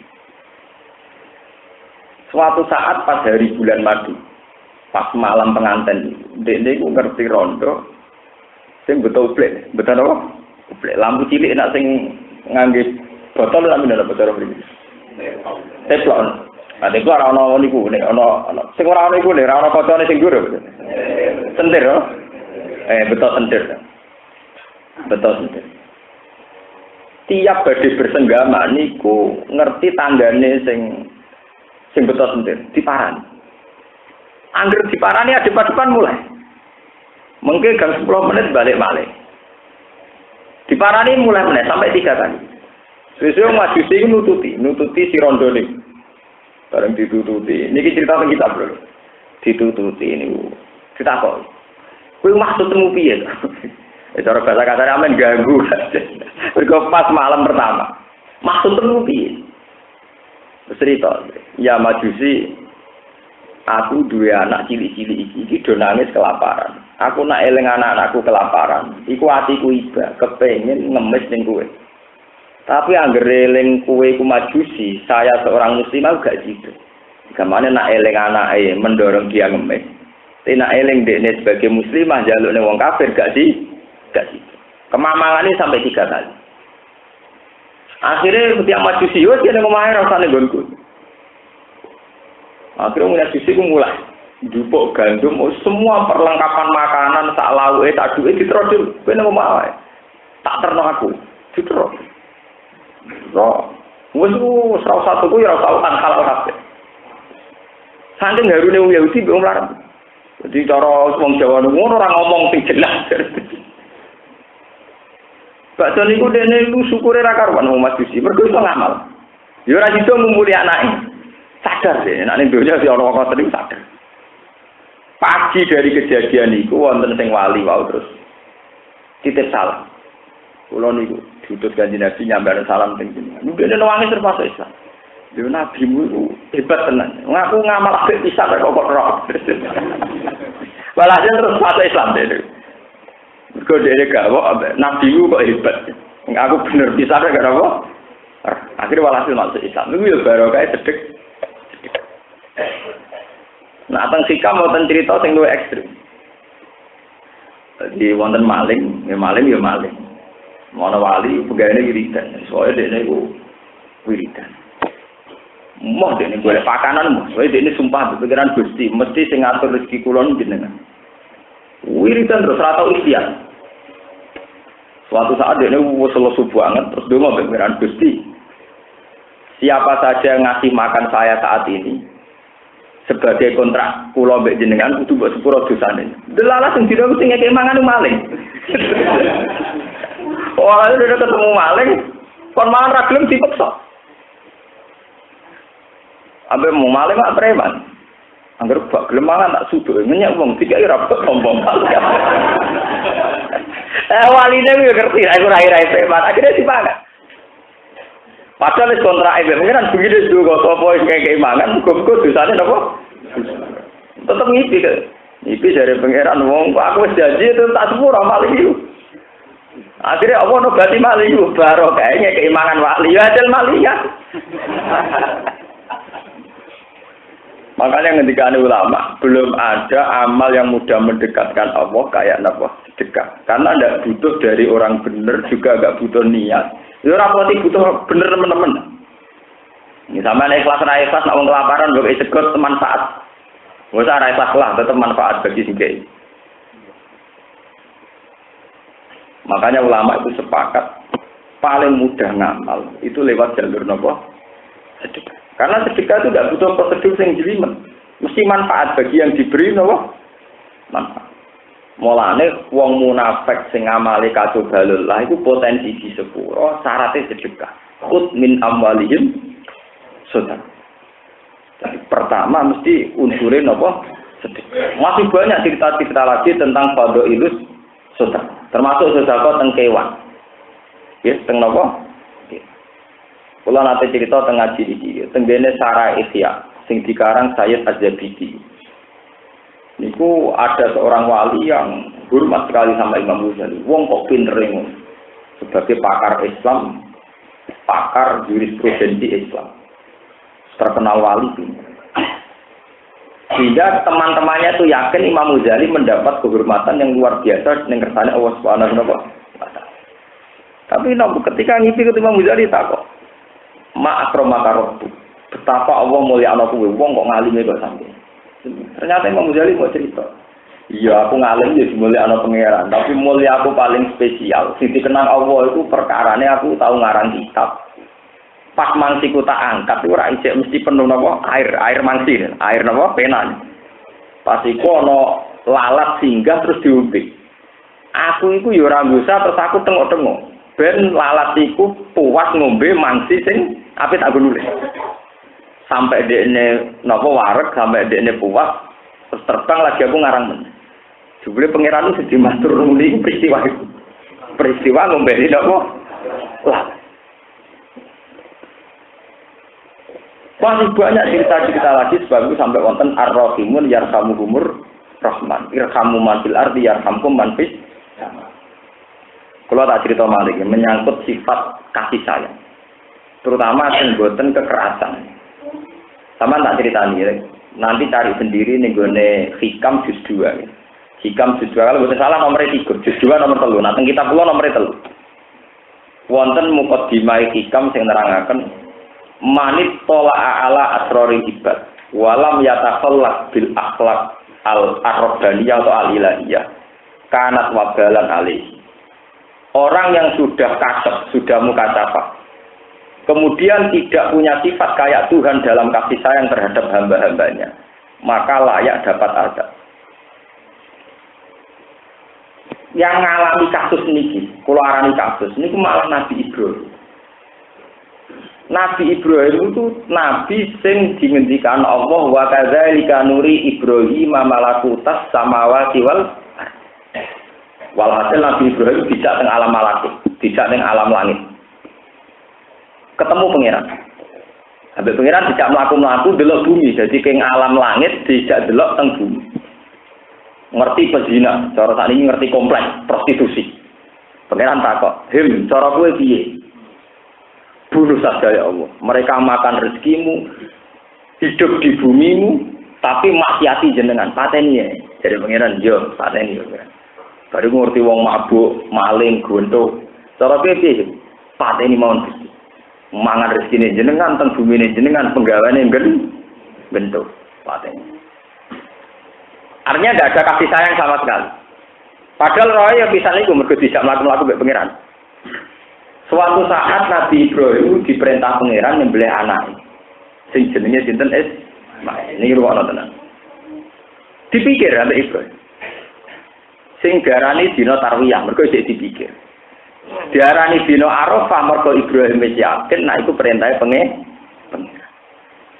Suatu saat pas hari bulan madu, pas malam pengantin, dekne iku ngerti rondo sing betul blek, betul apa? Blek lampu cilik nak sing ngangge botol lan bener botol mriki. Teplon. Ade ku ora ono niku, nek ono sing ora ono iku nek ora ono kocone sing dhuwur. Sentir yo. Betul sentir. Betul sentir. Tiap badhe bersenggama niku ngerti tanggane sing betul sentir, diparani. Angger diparani adep-adepan mulai. Mungkin gang 10 menit balik balik. Diparani mulai menit sampai 3 kali. Sesuai majusi nututi si rondo nih. Bareng ditututi. Niki cerita tentang kita bro. Ditututi ini. Kita kok. Kue maksudmu piye? Cara bahasa kasar amen ganggu. Mergo pas malam pertama. Maksudmu piye? Cerita. Ya majusi. Aku dua anak cilik-cilik iki do nangis kelaparan. Aku nak eling anak-anakku kelaparan. Iku atiku iba, kepengin ngemis ning kowe. Tapi angger eling kowe iku majusi, saya seorang muslimah gak gitu. Gamane nak eling anake mendorong dia ngemis. Tapi nak eling dekne sebagai muslimah jalukne wong kafir gak gitu. Kemamangane sampai 3 kali. Akhirnya tiap majusi yo dene omahe rasane nggonku. Akhirnya mulai sisi mulai jupuk gandum, semua perlengkapan makanan, sak lauke, sak duwe diterodil, kowe nang omahe. Tak terno aku, diterod. Wis ora satu ku ya ora tau hal kabeh. Saking harune wong Yahudi mbek wong Arab. Jadi cara wong Jawa ngono ora ngomong sing jelas. Bakso niku dene iku syukure ra karuan wong Majusi, mergo iso ngamal. Ya ora sido ngumpuli anake. Sadar deh, nek ning donya si ana wong sering sadar. Pagi dari kejadian niku wonten sing wali wau terus titip salam. Kula niku diutus Kanjeng Nabi nyambar salam teng jenengan. Niku dene wangi termasuk Islam. Lho nabimu iku hebat tenan. Ngaku ngamal apik pisan kok roh. Walhasil terus masuk Islam dene. Mergo dene gak kok nabimu kok hebat. Aku bener pisan gak apa. Akhirnya walhasil masuk Islam. Niku ya barokah sedek. Nah, teng sikam wonten cerita sing luwih ekstrem. Jadi wonten maling. Mana wali pegawene wiridan. Soale dekne iku wiridan. Moh dekne golek pakanan moh. Soale dekne sumpah pikiran Gusti, mesti sing ngatur rezeki kula jenengan. Wiridan terus ora tau ikhtiar. Suatu saat dekne wis lesu banget terus donga pikiran Gusti. Siapa saja yang ngasih makan saya saat ini sebagai kontrak kula mbek jenengan kudu mbok sepuro dosane. Delalah sing dina mesti ngekek mangan maling. Ora udah ketemu maling, kon mangan ra gelem dipeksa. Ambe mau maling mak preman. Angger bak gelem mangan tak sudo, nyenyak wong dikai ra kok sombong. Waline yo ngerti aku rai-rai preman, akhirnya dipangan. Padahal kontrak ibu pengiran begini juga sopo kayak keimangan, gue dosanya apa? Tetap ngipi ke, ngipi dari pengiran wong, aku janji itu tak sepuluh maling itu. Akhirnya apa nobati maling itu baru kayaknya keimangan wali, ya hasil maling ya. Makanya ketika ulama belum ada amal yang mudah mendekatkan Allah kayak apa dekat, karena tidak butuh dari orang benar juga nggak butuh niat. Ya ora pati butuh bener teman-teman. Ini sama ikhlas ra ikhlas nek wong kelaparan kok segot manfaat. Wis ora ikhlas lah tetep manfaat bagi sing kei. Makanya ulama itu sepakat paling mudah ngamal itu lewat jalur napa? Sedekah. Karena sedekah itu tidak butuh prosedur yang jelimet. Mesti manfaat bagi yang diberi napa? Manfaat. Mulane wong munafik sing amale kacobalul lah iku potensi di sepuro syaratnya sedekah. Ut min amwalihim sedekah. Jadi pertama mesti unsurin apa? Sedekah. Masih banyak cerita-cerita lagi tentang fadhailus sedekah. Termasuk sedekah teng kewan. Ya, teng napa? Kula nate cerita teng ngaji iki, tenggene Syara Ihya sing dikarang Sayyid Az-Zabidi. Niku ada seorang wali yang hormat sekali sama Imam Ghazali. Wong kok pinter ngono. Sebagai pakar Islam, pakar jurisprudensi Islam. Terkenal wali pinter. Sehingga teman-temannya itu yakin Imam Ghazali mendapat kehormatan yang luar biasa dengan kersane Allah Subhanahu wa taala. Tapi ketika ngipi ke Imam Ghazali takok, "Ma akramaka rabbu." Betapa Allah mulyakno kowe, wong kok ngalime kok sampe. Ternyata Imam Ghazali mau cerita. Iya, aku ngalim ya mulia anak pangeran, tapi mulia aku paling spesial. Sing dikenang Allah itu perkarane aku tahu ngarang kitab. Pas mangsiku tak angkat, itu ora isih mesti penuh napa air mangsi, air napa pena. Pas iku ana lalat singgah terus diombe. Aku iku ya ora bisa terus aku tengok-tengok. Ben lalat iku puas ngombe mangsi sing apik tak nulis. Sampai dekne napa wareg sampai dekne puas terus terbang lagi aku ngarang men. Jebule pangeran itu sedih matur muni peristiwa itu. Peristiwa ngombeni napa? Lah. Masih banyak cerita-cerita lagi sebab itu sampai wonten ar-rahimun yarhamuhumur rahman. Irhamu man fil ardi yarhamkum man fis sama. Kalau tak cerita malih menyangkut sifat kasih sayang. Terutama sing boten kekerasan. Sama tak ceritani ya. Nanti cari sendiri nih gue Hikam juz 2 ya. Hikam juz 2 kalau bukan salah nomor 3, juz 2 nomor 3. Nah, teng kitab kula nomor 3. Wonten muqaddimah Hikam sing nerangaken manit tola'a ala asrori ibad walam yatakhallaq bil akhlaq al-rabbaniyah atau al-ilahiyah kanat wabalan alaihi. Orang yang sudah kasep, sudah mukasyafah kemudian tidak punya sifat kayak Tuhan dalam kasih sayang terhadap hamba-hambanya, maka layak dapat azab. Yang ngalami kasus niki, kula arani kasus niku malah Nabi Ibrahim. Nabi Ibrahim itu nabi sing dingendikan Allah wa kadzalika nuri Ibrahim malakutas samawati wal walhasil Nabi Ibrahim tidak teng alam malakut, tidak teng alam langit. Ketemu pangeran. Habis pangeran tidak mlaku-mlaku delok bumi, jadi keng alam langit tidak delok teng bumi. Ngerti pezina, cara sakniki ngerti kompleks prostitusi. Pangeran takok, "Him, cara kowe piye?" Bunuh saja ya Allah. Mereka makan rezekimu, hidup di bumimu, tapi maksiati jenengan. Pateni ya. Jadi pangeran, yo pateni ya. Baru ngerti wong mabuk, maling, gontok. Cara kowe piye? Pateni mawon Gusti. Mangan rezekine jenengan teng bumine jenengan penggawane bentuk pateni. Artinya tidak ada kasih sayang sama sekali. Padahal roh ya bisa niku mergo tidak mlaku-mlaku mbek pangeran. Suatu saat Nabi Ibrahim diperintah pangeran nyembelih anak. Sing jenenge sinten Ismail. Niki ruwono tenan. Dipikir Nabi Ibrahim. Sing darani dina tarwiyah mergo isih dipikir. Diarani dina Arafah mergo Ibrahim wis yakin nek iku perintahe pangeran.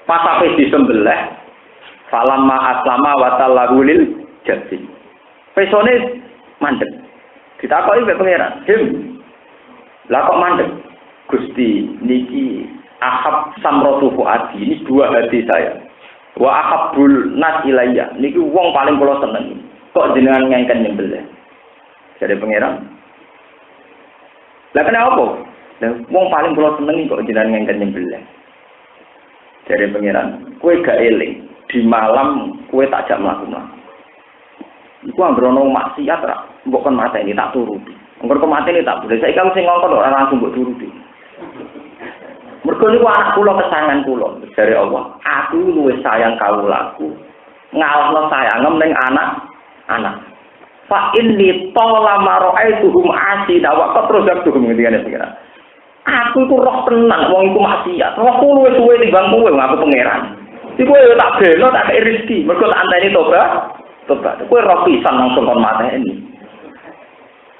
Pas ape disembelih falamma aslama wa tallahu lil jabin. Pesone mandeg. Ditakoki mbek pangeran, "Him, lah kok mandeg?" "Gusti, niki ahab samratu fuadi, ini buah hati saya. Wa ahabbul nas ilayya, niki wong paling kula seneng. Kok jenengan ngengken nyembelih?" Jadi pangeran, "Lah kenapa? Lah wong paling kula seneng kok jenengan ngengken nyembelih." Jadi pangeran, "Kowe gak eling, di malam kowe tak jak mlaku-mlaku. Iku anggere maksiat ra, mbok kon mateni tak turuti. Engko kok mateni tak boleh. Saiki kamu sing ngongkon ora langsung mbok turuti. Mergo niku anak kula kesayangan kula, dari Allah. Aku luwih sayang kawulaku. Ngalahno sayangem ning anak. Fa inni talama ra'aituhum asina wa qatruzatuhum ngendikane pangeran. Aku iku roh tenan wong iku maksiat. Rohku luwih suwe timbang kowe ngaku pangeran. Iku yo tak beno tak kei rezeki, mergo tak anteni tobat. tobat. Kowe roh pisan langsung kon mateni.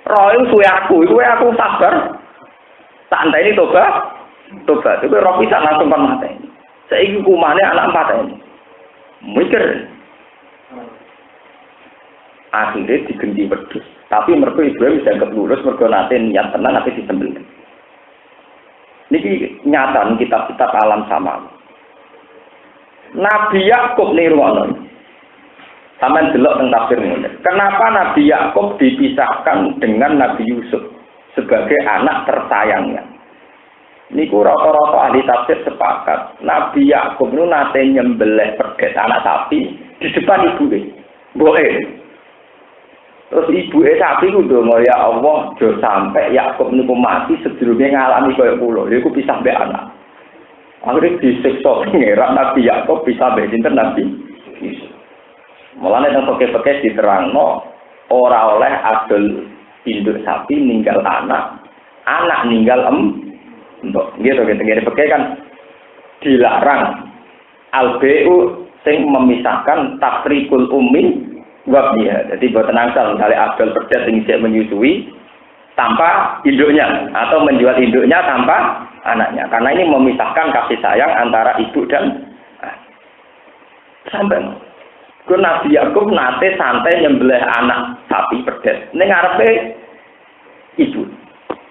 Roh iku suwe aku sabar. Tak enteni tobat. Kowe roh pisan langsung kon mateni. Saiki hukumane anak mateni. Mikir. Akhirnya digendi wedhus. Tapi mergo Ibrahim dianggap lurus mergo nate niat tenan nate disembelih. Niki nyata kitab-kitab alam sama. Nabi Yakub niru ngono. Sampeyan delok teng tafsir ngene. Kenapa Nabi Yakub dipisahkan dengan Nabi Yusuf sebagai anak tersayangnya? Niku rata-rata ahli tafsir sepakat. Nabi Yakub niku nate nyembelih pedet anak sapi di depan ibuke. Mboke. Terus ibuke sapi ku ndonga ya Allah, do sampai Yakub niku mati sedurunge ngalami kaya kula. Iku pisah mbek anak. Akhirnya disiksa pangeran Nabi Yakub pisah mbek sinten Nabi Yusuf. Mulane nang peke-peke diterangno ora oleh adol induk sapi ninggal anak ninggal mbok. Nggih to ngene peke kan dilarang albu sing memisahkan tafrikul ummi wabnya. Jadi buat tenangsal misalnya Abdul Perdet yang siap menyusui tanpa induknya atau menjual induknya tanpa anaknya. Karena ini memisahkan kasih sayang antara ibu dan sampai. Ku Nabi Yakub nate santai nyembelih anak sapi perdet. Ini ngarepe ibu.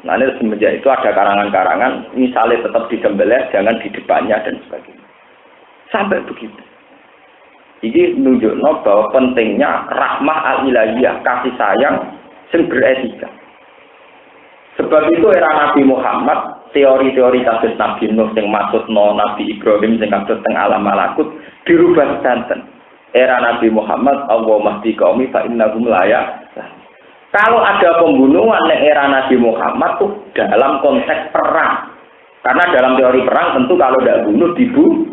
Nah ini semenjak itu ada karangan-karangan misalnya tetap disembelih jangan di depannya dan sebagainya. Sampai begitu. Ini menunjukkan bahwa pentingnya rahmah al-ilahiyah, kasih sayang yang beretika. Sebab itu era Nabi Muhammad, teori-teori kasus Nabi Nuh yang maksud Nabi Ibrahim yang kasus teng alam malakut dirubah santen. Era Nabi Muhammad, Allah mahdi qaumi fa innahum layak. Kalau ada pembunuhan di era Nabi Muhammad tuh dalam konteks perang. Karena dalam teori perang tentu kalau tidak bunuh dibunuh.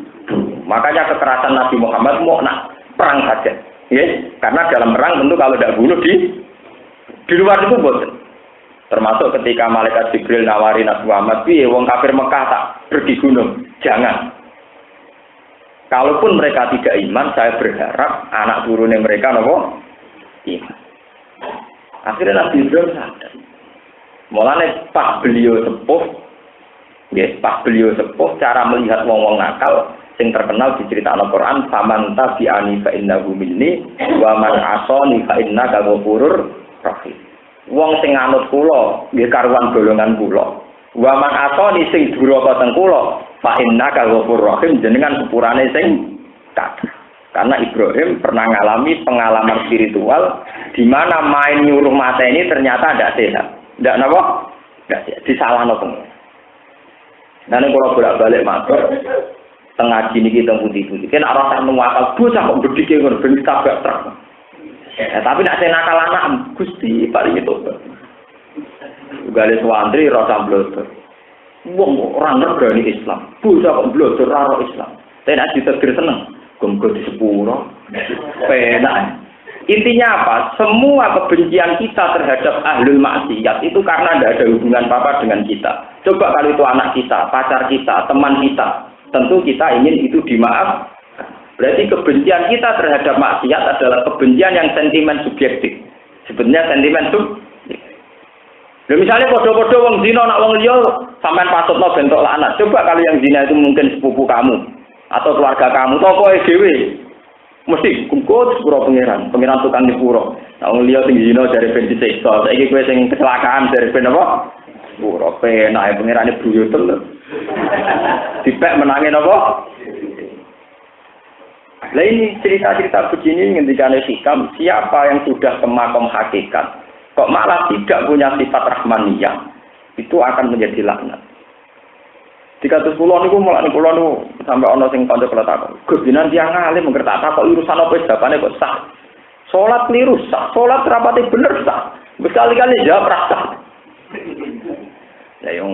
Makanya kekerasan Nabi Muhammad mau nak perang saja, ya. Karena dalam perang tentu kalau tidak bunuh di luar itu bosan. Termasuk ketika malaikat Jibril nawari Nabi Muhammad, piye wong kafir Mekah tak pergi gunung, jangan. Kalaupun mereka tidak iman, saya berharap anak turunnya mereka nopo iman. Akhirnya Nabi Ibrahim sadar. Mulane pas beliau sepuh, cara melihat wong-wong nakal. Yang terkenal di cerita Al-Quran faman tabi'ani fa innahu minni wa man asani fa innaka ghafurur rahim. Wong sing anut kula nggih karuan golongan kula. Wa man asani sing duraka teng kula fa innaka ghafurur rahim jenengan sepurane sing kathah. Karena Ibrahim pernah mengalami pengalaman spiritual di mana main nyuruh mata ini ternyata tidak sehat. Tidak napa? Tidak sehat. Disalahno pengen. Nane kula bolak-balik matur tengah gini kita putih-putih. Kan arah tak akal bocah kok bedike ngono ben tabak truk. Tapi nek nakal anak Gusti paling itu. Gale swantri rasa blotor. Wong ora ngerti Islam. Bocah kok blotor ora Islam. Tapi nek ditetir seneng, gumgo di sepuro. Penak. Intinya apa? Semua kebencian kita terhadap ahlul maksiat itu karena tidak ada hubungan apa-apa dengan kita. Coba kalau itu anak kita, pacar kita, teman kita. Tentu kita ingin itu dimaaf. Berarti kebencian kita terhadap maksiat adalah kebencian yang sentimen subjektif. Sebenarnya sentimen subjektif. Nah, misalnya podo-podo wong zina nak wong liya sampean pasutno bentuk anak. Coba kalau yang zina itu mungkin sepupu kamu atau keluarga kamu, tokoe dhewe. Mesti kumpul sepuro pangeran tukang dipuro. Nah wong liya sing zina dari ben disiksa. Saiki kowe sing kecelakaan dari ben apa? Sepuro penak pangerane buyutel lho. Dipek menangin apa? Nah ini cerita-cerita begini ngendikane Hikam, siapa yang sudah ke makom hakikat kok malah tidak punya sifat rahmaniyah, itu akan menjadi laknat. Jika terus kula niku mulane kula niku sampai ana sing kanca kula takon, Gus jenengan tiyang alim ngerti tak kok urusan apa wis jawabane kok sah. Salat keliru sah, salat rapate bener sah. Berkali-kali jawab rasa. Lah yang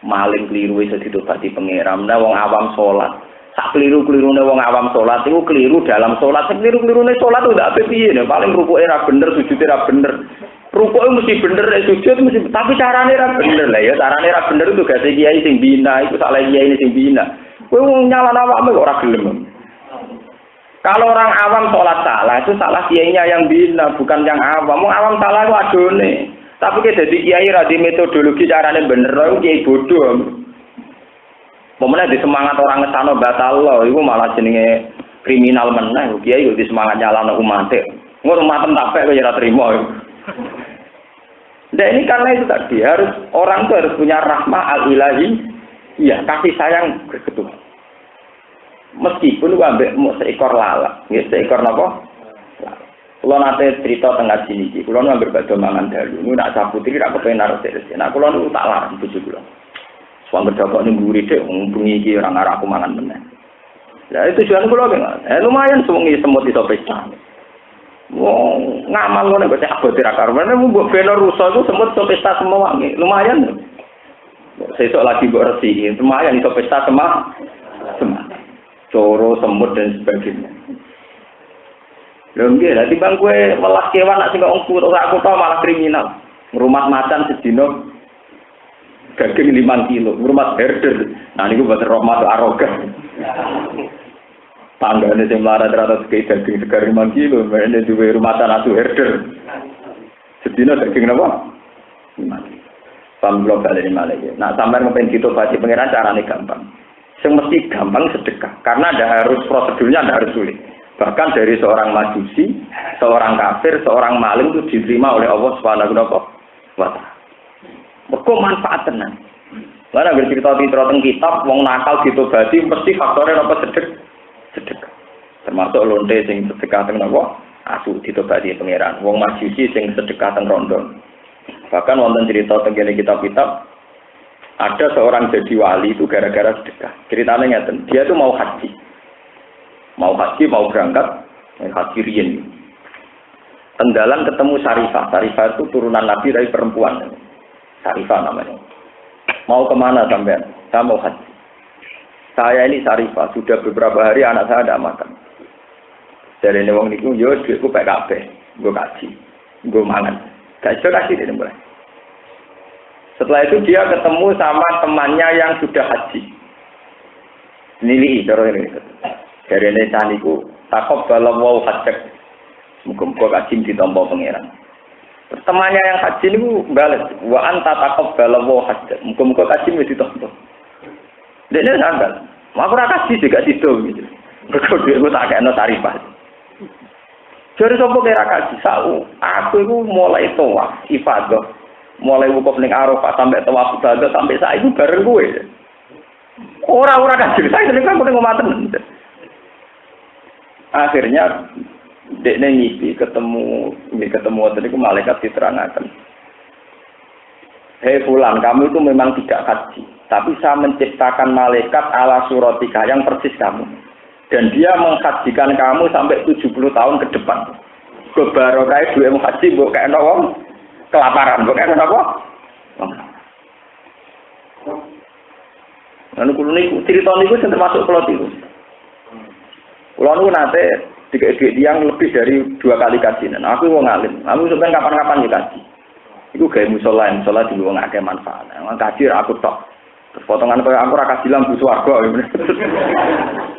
maling keliru iso ditobati pangeran. Nah wong awam salat. Sak keliru-kelirune wong awam salat iku keliru dalam salat. Sak keliru-kelirune salat udah ape piye ne? Paling rukuke ra bener, sujude ra bener. Rukuke mesti bener, sujud mesti tapi carane ra bener. Lah ya carane ra bener itu gak kiai sing bina, iku sak kiai sing bina. Kowe wong nyalano awakmu kok ora gelem. Kalau orang awam sholat salah, itu salah kiainya yang bina, bukan yang awam. Wong awam salah itu adone. Tapi kita jadi kiai radi metodologi caranya bener, itu kiai bodoh. Momennya di semangat orang ngesano batal loh, itu malah jenenge kriminal meneh. Kiai itu di semangat nyalano umat. Ngono matem tapek kok ora trimo. Nah ini karena itu tadi harus orang itu harus punya rahmah al-ilahi, iya kasih sayang berketuhan. Meskipun gua ambek seekor lalat, nggih seekor napa? Kulo nate cerita tengah sini iki, kulo ngambil badhe mangan dalu. Niku nak saputri rak kepen naruh terus. Nah kulo niku tak larang bojo kulo. Wong kedokok ning mburi dhek bengi iki ora ngarep aku mangan meneh. Lah itu tujuan kulo nggih. Lumayan suwengi semut iso pesta. Wong ngamal ngono kok cek abote ra karuan. Mbok beno rusa iku semut iso pesta semua wangi. Lumayan. Sesuk lagi mbok resiki, lumayan iso pesta semua. Coro, semut dan sebagainya. Lho nggih, lah timbang kowe welas kewan nak sing kok aku tau malah kriminal. Ngrumat macan sedina daging 5 kilo, ngrumat herder. Nah niku boten rahmat arogan. Tanggane sing mlarat rata segi daging segar 5 kilo, mene duwe rumatan atu herder. Sedina daging napa? 5 kilo. Pamblok bali malah iki. Nak sampean ngepen ditobati pangeran carane gampang. Yang mesti gampang sedekah, karena ada harus prosedurnya, ada harus sulit. Bahkan dari seorang majusi, seorang kafir, seorang maling itu diterima oleh Allah Subhanahu wa Ta'ala. Mergo manfaat tenan. Mana bercerita teng kitab, wong nakal ditobati mesti faktornya apa sedekah. Termasuk lonte sing sedekah teng napa? Asu ditobati pangeran. Wong majusi sing sedekah teng rondo. Bahkan wonten cerita teng kitab-kitab ada seorang jadi wali itu gara-gara sedekah. Ceritanya ngeten, dia tuh mau haji, mau berangkat haji riyen. Tenggalan ketemu Sarifah. Sarifah itu turunan Nabi dari perempuan. Sarifah namanya. Mau kemana sampean? Saya mau haji. Saya ini Sarifah, sudah beberapa hari anak saya tidak makan. Dari wong niku yo dhuwitku pek kabeh, nggo kaji, nggo mangan. Gak iso kasih dia mulai. Setelah itu dia ketemu sama temannya yang sudah haji. Nili cara ini. Dari nesaniku takop dalam wau hajek. Muga-muga kaji ditampa pangeran. Terus temannya yang haji niku bales, wa anta takop dalam wau hajek. Muga-muga kaji ditampa. Dene sanggal. Aku ora kaji juga sido gitu. Mergo dhewe tak kena tarifah. Jare sapa kira kaji sau. Aku iku mulai tawaf ibadah. Mulai wukuf ning Arafah sampai tawaf ibadah sampai saat itu bareng kowe. Ora kasih saya nek aku ngomaten. Akhirnya dekne ngipi ketemu tadi ku malaikat diterangaken. Hei fulan, kamu itu memang tidak haji, tapi saya menciptakan malaikat ala suratika yang persis kamu. Dan dia menghajikan kamu sampai 70 tahun ke depan. Kebarokah duwe haji mbok kene wong kelaparan, bukan apa? Lalu kulo niku cerita niku sing termasuk plot itu. Kulo niku nate dikek yang lebih dari 2 kali kajian. Aku wong alim. Aku sampeyan kapan-kapan yo kaji. Iku gawe musala di wong akeh manfaat. Wong kaji aku tok. Terus potongan koyo aku ora kaji lampu swarga.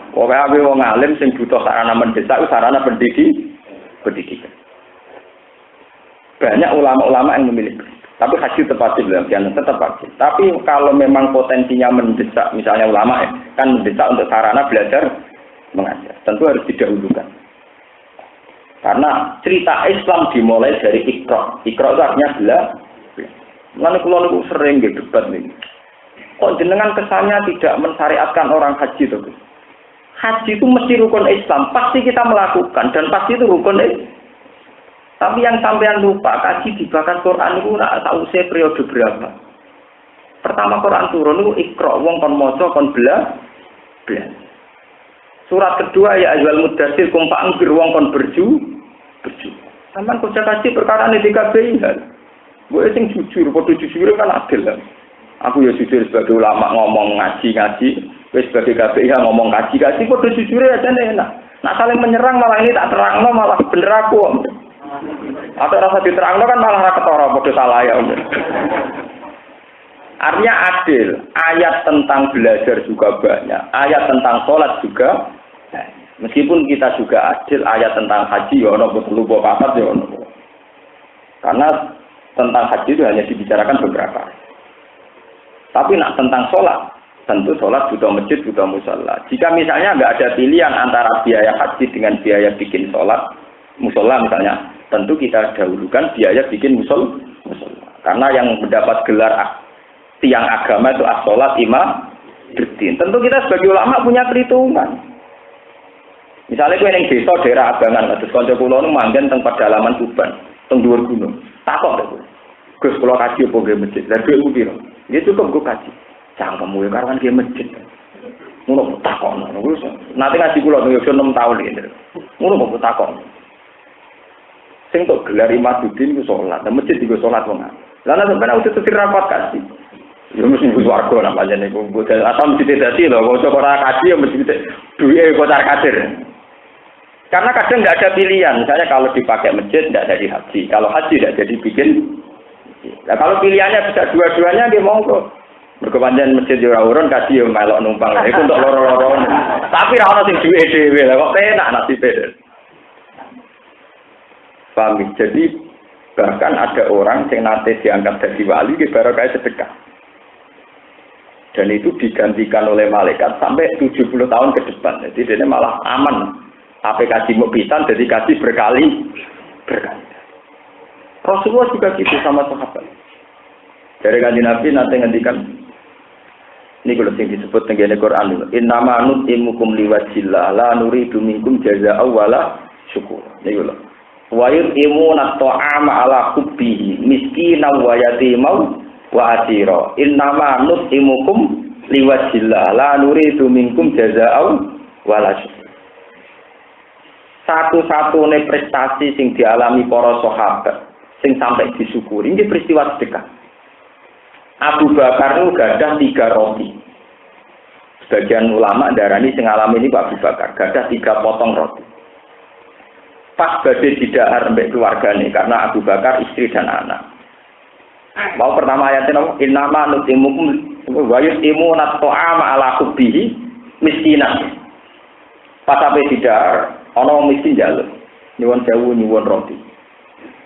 Pokoke aku wong alim sing butuh sarana mendesak sarana pendidikan. Banyak ulama-ulama yang memilih. Tapi haji tetap wajib, tetap wajib. Tapi kalau memang potensinya mendesak, misalnya ulama kan mendesak untuk sarana belajar mengajar, tentu harus didahulukan. Karena cerita Islam dimulai dari Iqra. Iqra itu artinya belajar. Lalu kalau sering debat nih, kok jenengan kesannya tidak mensyariatkan orang haji itu? Haji itu mesti rukun Islam, pasti kita melakukan dan pasti itu rukun Islam. Tapi yang sampean lupa, kaji dibahas Quran itu nak tahu saya periode berapa. Pertama Quran turun itu Iqra, wong kon maca kon belajar. Surat kedua ya ayyuhal mudaththir kum fa'anzir wong kon berju. Sampeyan kok kaji perkara ini DKBI kan. Gue sing jujur, padha jujur kan adil kan. Aku ya jujur sebagai ulama ngomong ngaji, wis sebagai KBI ngomong kaji, padha jujur aja enak. Nak saling menyerang malah ini tak terangno malah bener aku. Atau rasa diterangno kan malah ra ketara padha salah ya. Artinya adil. Ayat tentang belajar juga banyak. Ayat tentang sholat juga banyak. Meskipun kita juga adil ayat tentang haji ya ono lupa papat ya ono. Karena tentang haji itu hanya dibicarakan beberapa. Tapi nak tentang sholat, tentu sholat butuh masjid, butuh musola. Jika misalnya nggak ada pilihan antara biaya haji dengan biaya bikin sholat, musola misalnya, tentu kita dahulukan biaya bikin musola. Karena yang mendapat gelar tiang agama itu as-sholat imam berdin. Tentu kita sebagai ulama punya perhitungan. Misalnya gue yang desa daerah Abangan, terus kanca kula nu manggen teng pedalaman Tuban, teng dhuwur gunung. Takok lho. Gus kula kaji apa nggih masjid? Lah dhuwitmu piro? Nggih cukup gue kaji. Cangkemmu ya karuan nggih masjid. Ngono takokno. Wis nate ngaji kula yo 6 tahun iki. Ngono kok takok. Sing tok gelar Imaduddin ku salat, nang masjid digo salat wong. Lah nek sampeyan udah setir rapat kaji. Ya mesti wis warga namanya niku. Asal mesti dadi lho, kok ora kaji ya mesti duwe kocar kadir. Karena kadang nggak ada pilihan, misalnya kalau dipakai masjid tidak jadi haji, kalau haji tidak jadi bikin. Nah kalau pilihannya bisa dua-duanya dia monggo. Berkepanjangan masjid di urun kaji yang melok numpang, itu untuk loro-loro. Tapi rana sing duwe dhewe lah kok enak nasibe. Paham? Jadi bahkan ada orang yang nanti diangkat jadi wali di barokah sedekah. Dan itu digantikan oleh malaikat sampai 70 tahun ke depan. Jadi dia malah aman. Apa kaji mubisan jadi kaji berkali. Rasulullah juga gitu sama sahabat. Dari kanjeng Nabi nanti ngendikan ini kalau yang disebut dengan Quran, innama nut'imukum liwajillah la nuridu minkum jazaa'an wala syukur. Ini kalau wa yut'imuna at'ama ala hubbihi miskinan wa yatiman wa asira. Innama nut'imukum liwajillah la nuridu minkum jazaa'an wala syukur. Satu-satunya prestasi sing dialami para sahabat sing sampai disyukuri ini peristiwa sedekah. Abu Bakar itu gadah 3 roti. Sebagian ulama darani sing alami ini Pak Abu Bakar gadah 3 potong roti. Pas badhe didahar mbek keluargane karena Abu Bakar istri dan anak. Mau pertama ayatnya innama nutimukum wa yutimuna ta'ama ala hubbihi miskinan. Pas sampai didahar ana miskin jaluk nyuwun sewu nyuwun roti.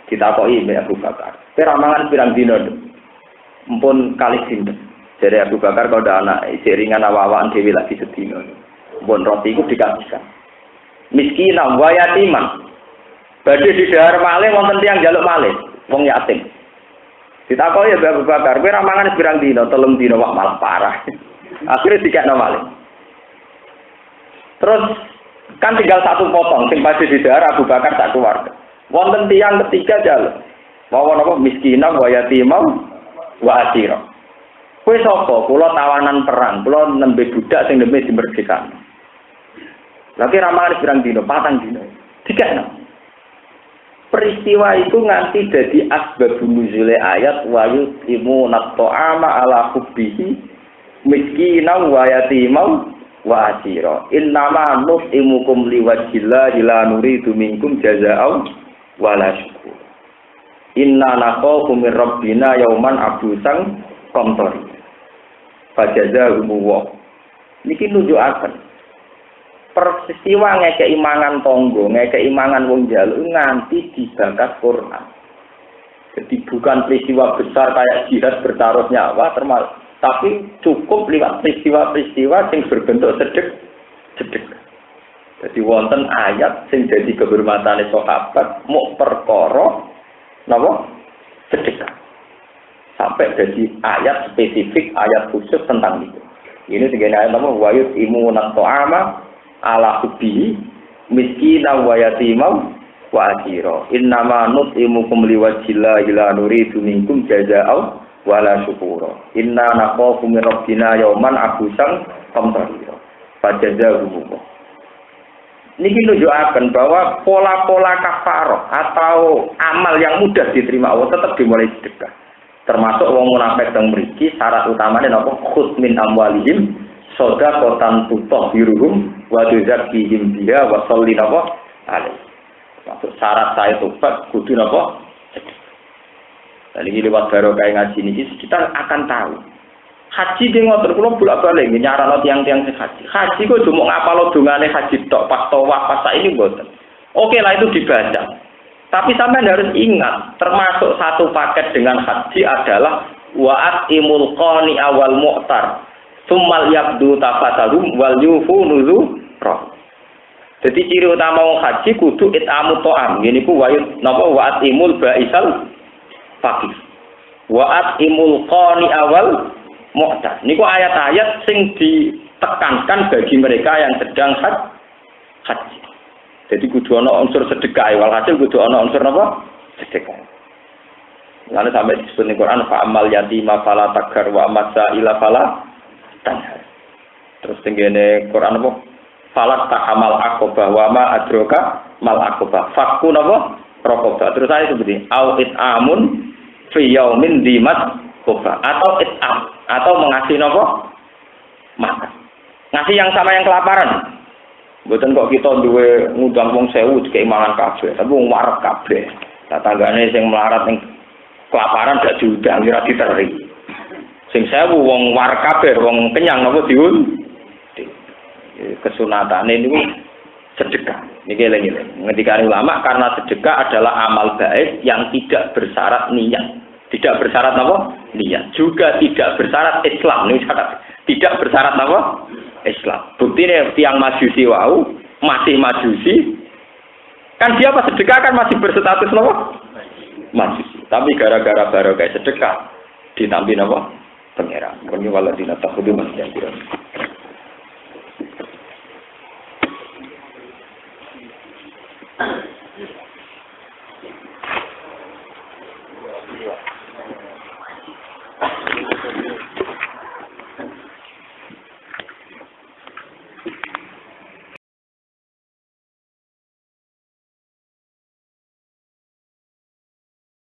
Ditakoki mbek Abu Bakar. Kira mangan pirang dina? Mpun kali sinten. Jadi Abu Bakar kalau ada anak ringan awak-awakan dhewe lagi sedina. Mpun roti iku dikasihkan. Miskinan wa yatiman. Badhe didhahar malih wonten tiyang njaluk malih, wong yatim. Ditakoki ya Abu Bakar, kowe ra mangan pirang dina? 3 dina wak malah parah. Akhirnya dikekno malih. Terus kan tinggal 1 potong sing badhe didhahar Abu Bakar sak keluarga. Wonten tiyang ketiga jaluk. Mawon apa miskinan wa yatiman wa asira. Kowe sapa? Kula tawanan perang, kula nembe budak sing nembe dimerdekakan. Lha ki ramalan pirang dina? 4 dina. Dikekno. Peristiwa itu nganti dadi asbabun nuzule ayat wa yutimuna ta'ama ala hubbihi miskinan wa yatiman wa asira. Innama nut'imukum liwajhillahi la nuridu minkum jazaa'an wala syukur. Inna nakhafu min rabbina yauman abusan qamtari. Fajazahum wa. Niki nunjukaken peristiwa ngekeki mangan tangga, ngekeki mangan wong njaluk nganti dibakas Quran. Jadi bukan peristiwa besar kayak jihad bertaruh nyawa termasuk, tapi cukup lewat peristiwa-peristiwa yang berbentuk sedekah. Jadi wonten ayat sing dadi kehormatane sahabat muk perkara napa sedekah. Sampai jadi ayat spesifik, ayat khusus tentang itu. Ini segene ayat napa wa yutimuna ta'ama ala hubbihi miskinan wa yatiman wa asira. Innama nut'imukum liwajhillahi la nuridu minkum jazaa'an wala syukura. Inna nakhafu min rabbina yauman abusan qamtarira. Fajazahum. Niki nunjukaken bahwa pola-pola kafarah atau amal yang mudah diterima Allah tetap dimulai sedekah. Termasuk wong munafik teng mriki syarat utamane napa khudz min amwalihim shadaqatan tutahhiruhum wa tuzakkihim biha wa sholli napa alaihi. Maksud syarat saya tobat kudu napa? Dan ini lewat barokah ngaji niki kita akan tahu Haji ki ngoten kula bolak-balik nyarano tiang-tiang sing haji. Haji kok cuma ngapalo dongane haji tok pas tawaf pas ini mboten. Oke lah itu dibaca. Tapi sampean harus ingat, termasuk satu paket dengan haji adalah wa'at imul qani awal mu'tar. Summal yabdu tafatahum wal yufu nuzur. Jadi ciri utama wong haji kudu itamu to'am. Gini ku wa'at imul ba'isal fakir. Wa'at imul qani awal mu'tar. Niku ayat-ayat sing ditekankan bagi mereka yang sedang haji. Jadi kudu ana unsur sedekah, walhasil kudu ana unsur napa? Sedekah. Lalu sampai disebut di Quran fa'amal yatima fala taghar wa amasaila fala tanhar. Terus tenggene Quran apa? Fala ta'amal aqobah wa ma adroka mal aqobah. Fakku napa? Raqabah. Terus saya seperti au it'amun fi yaumin dimat qobah atau it'am atau mengasih napa? Makan. Ngasih yang sama yang kelaparan. Mboten kok kita duwe ngundang wong 1000 dikek mangan kabeh, tapi wong warak kabeh. Tanggane sing melarat ning kelaparan gak diundang ora diteri. Sing 1000 wong warak kabeh, wong kenyang apa diun. Kesunatane niku sedekah. Niki eling-eling. Ngendikane ulama karena sedekah adalah amal baik yang tidak bersyarat niat. Tidak bersyarat apa? Niat. Juga tidak bersyarat Islam. Ini syarat. Tidak bersyarat apa? Islam. Buktinya tiang majusi wau masih majusi. Kan dia pas sedekah kan masih berstatus apa? Majusi. Tapi gara-gara baru kayak sedekah ditambahin apa? Pangeran. Ini waladina takhudhu masjid.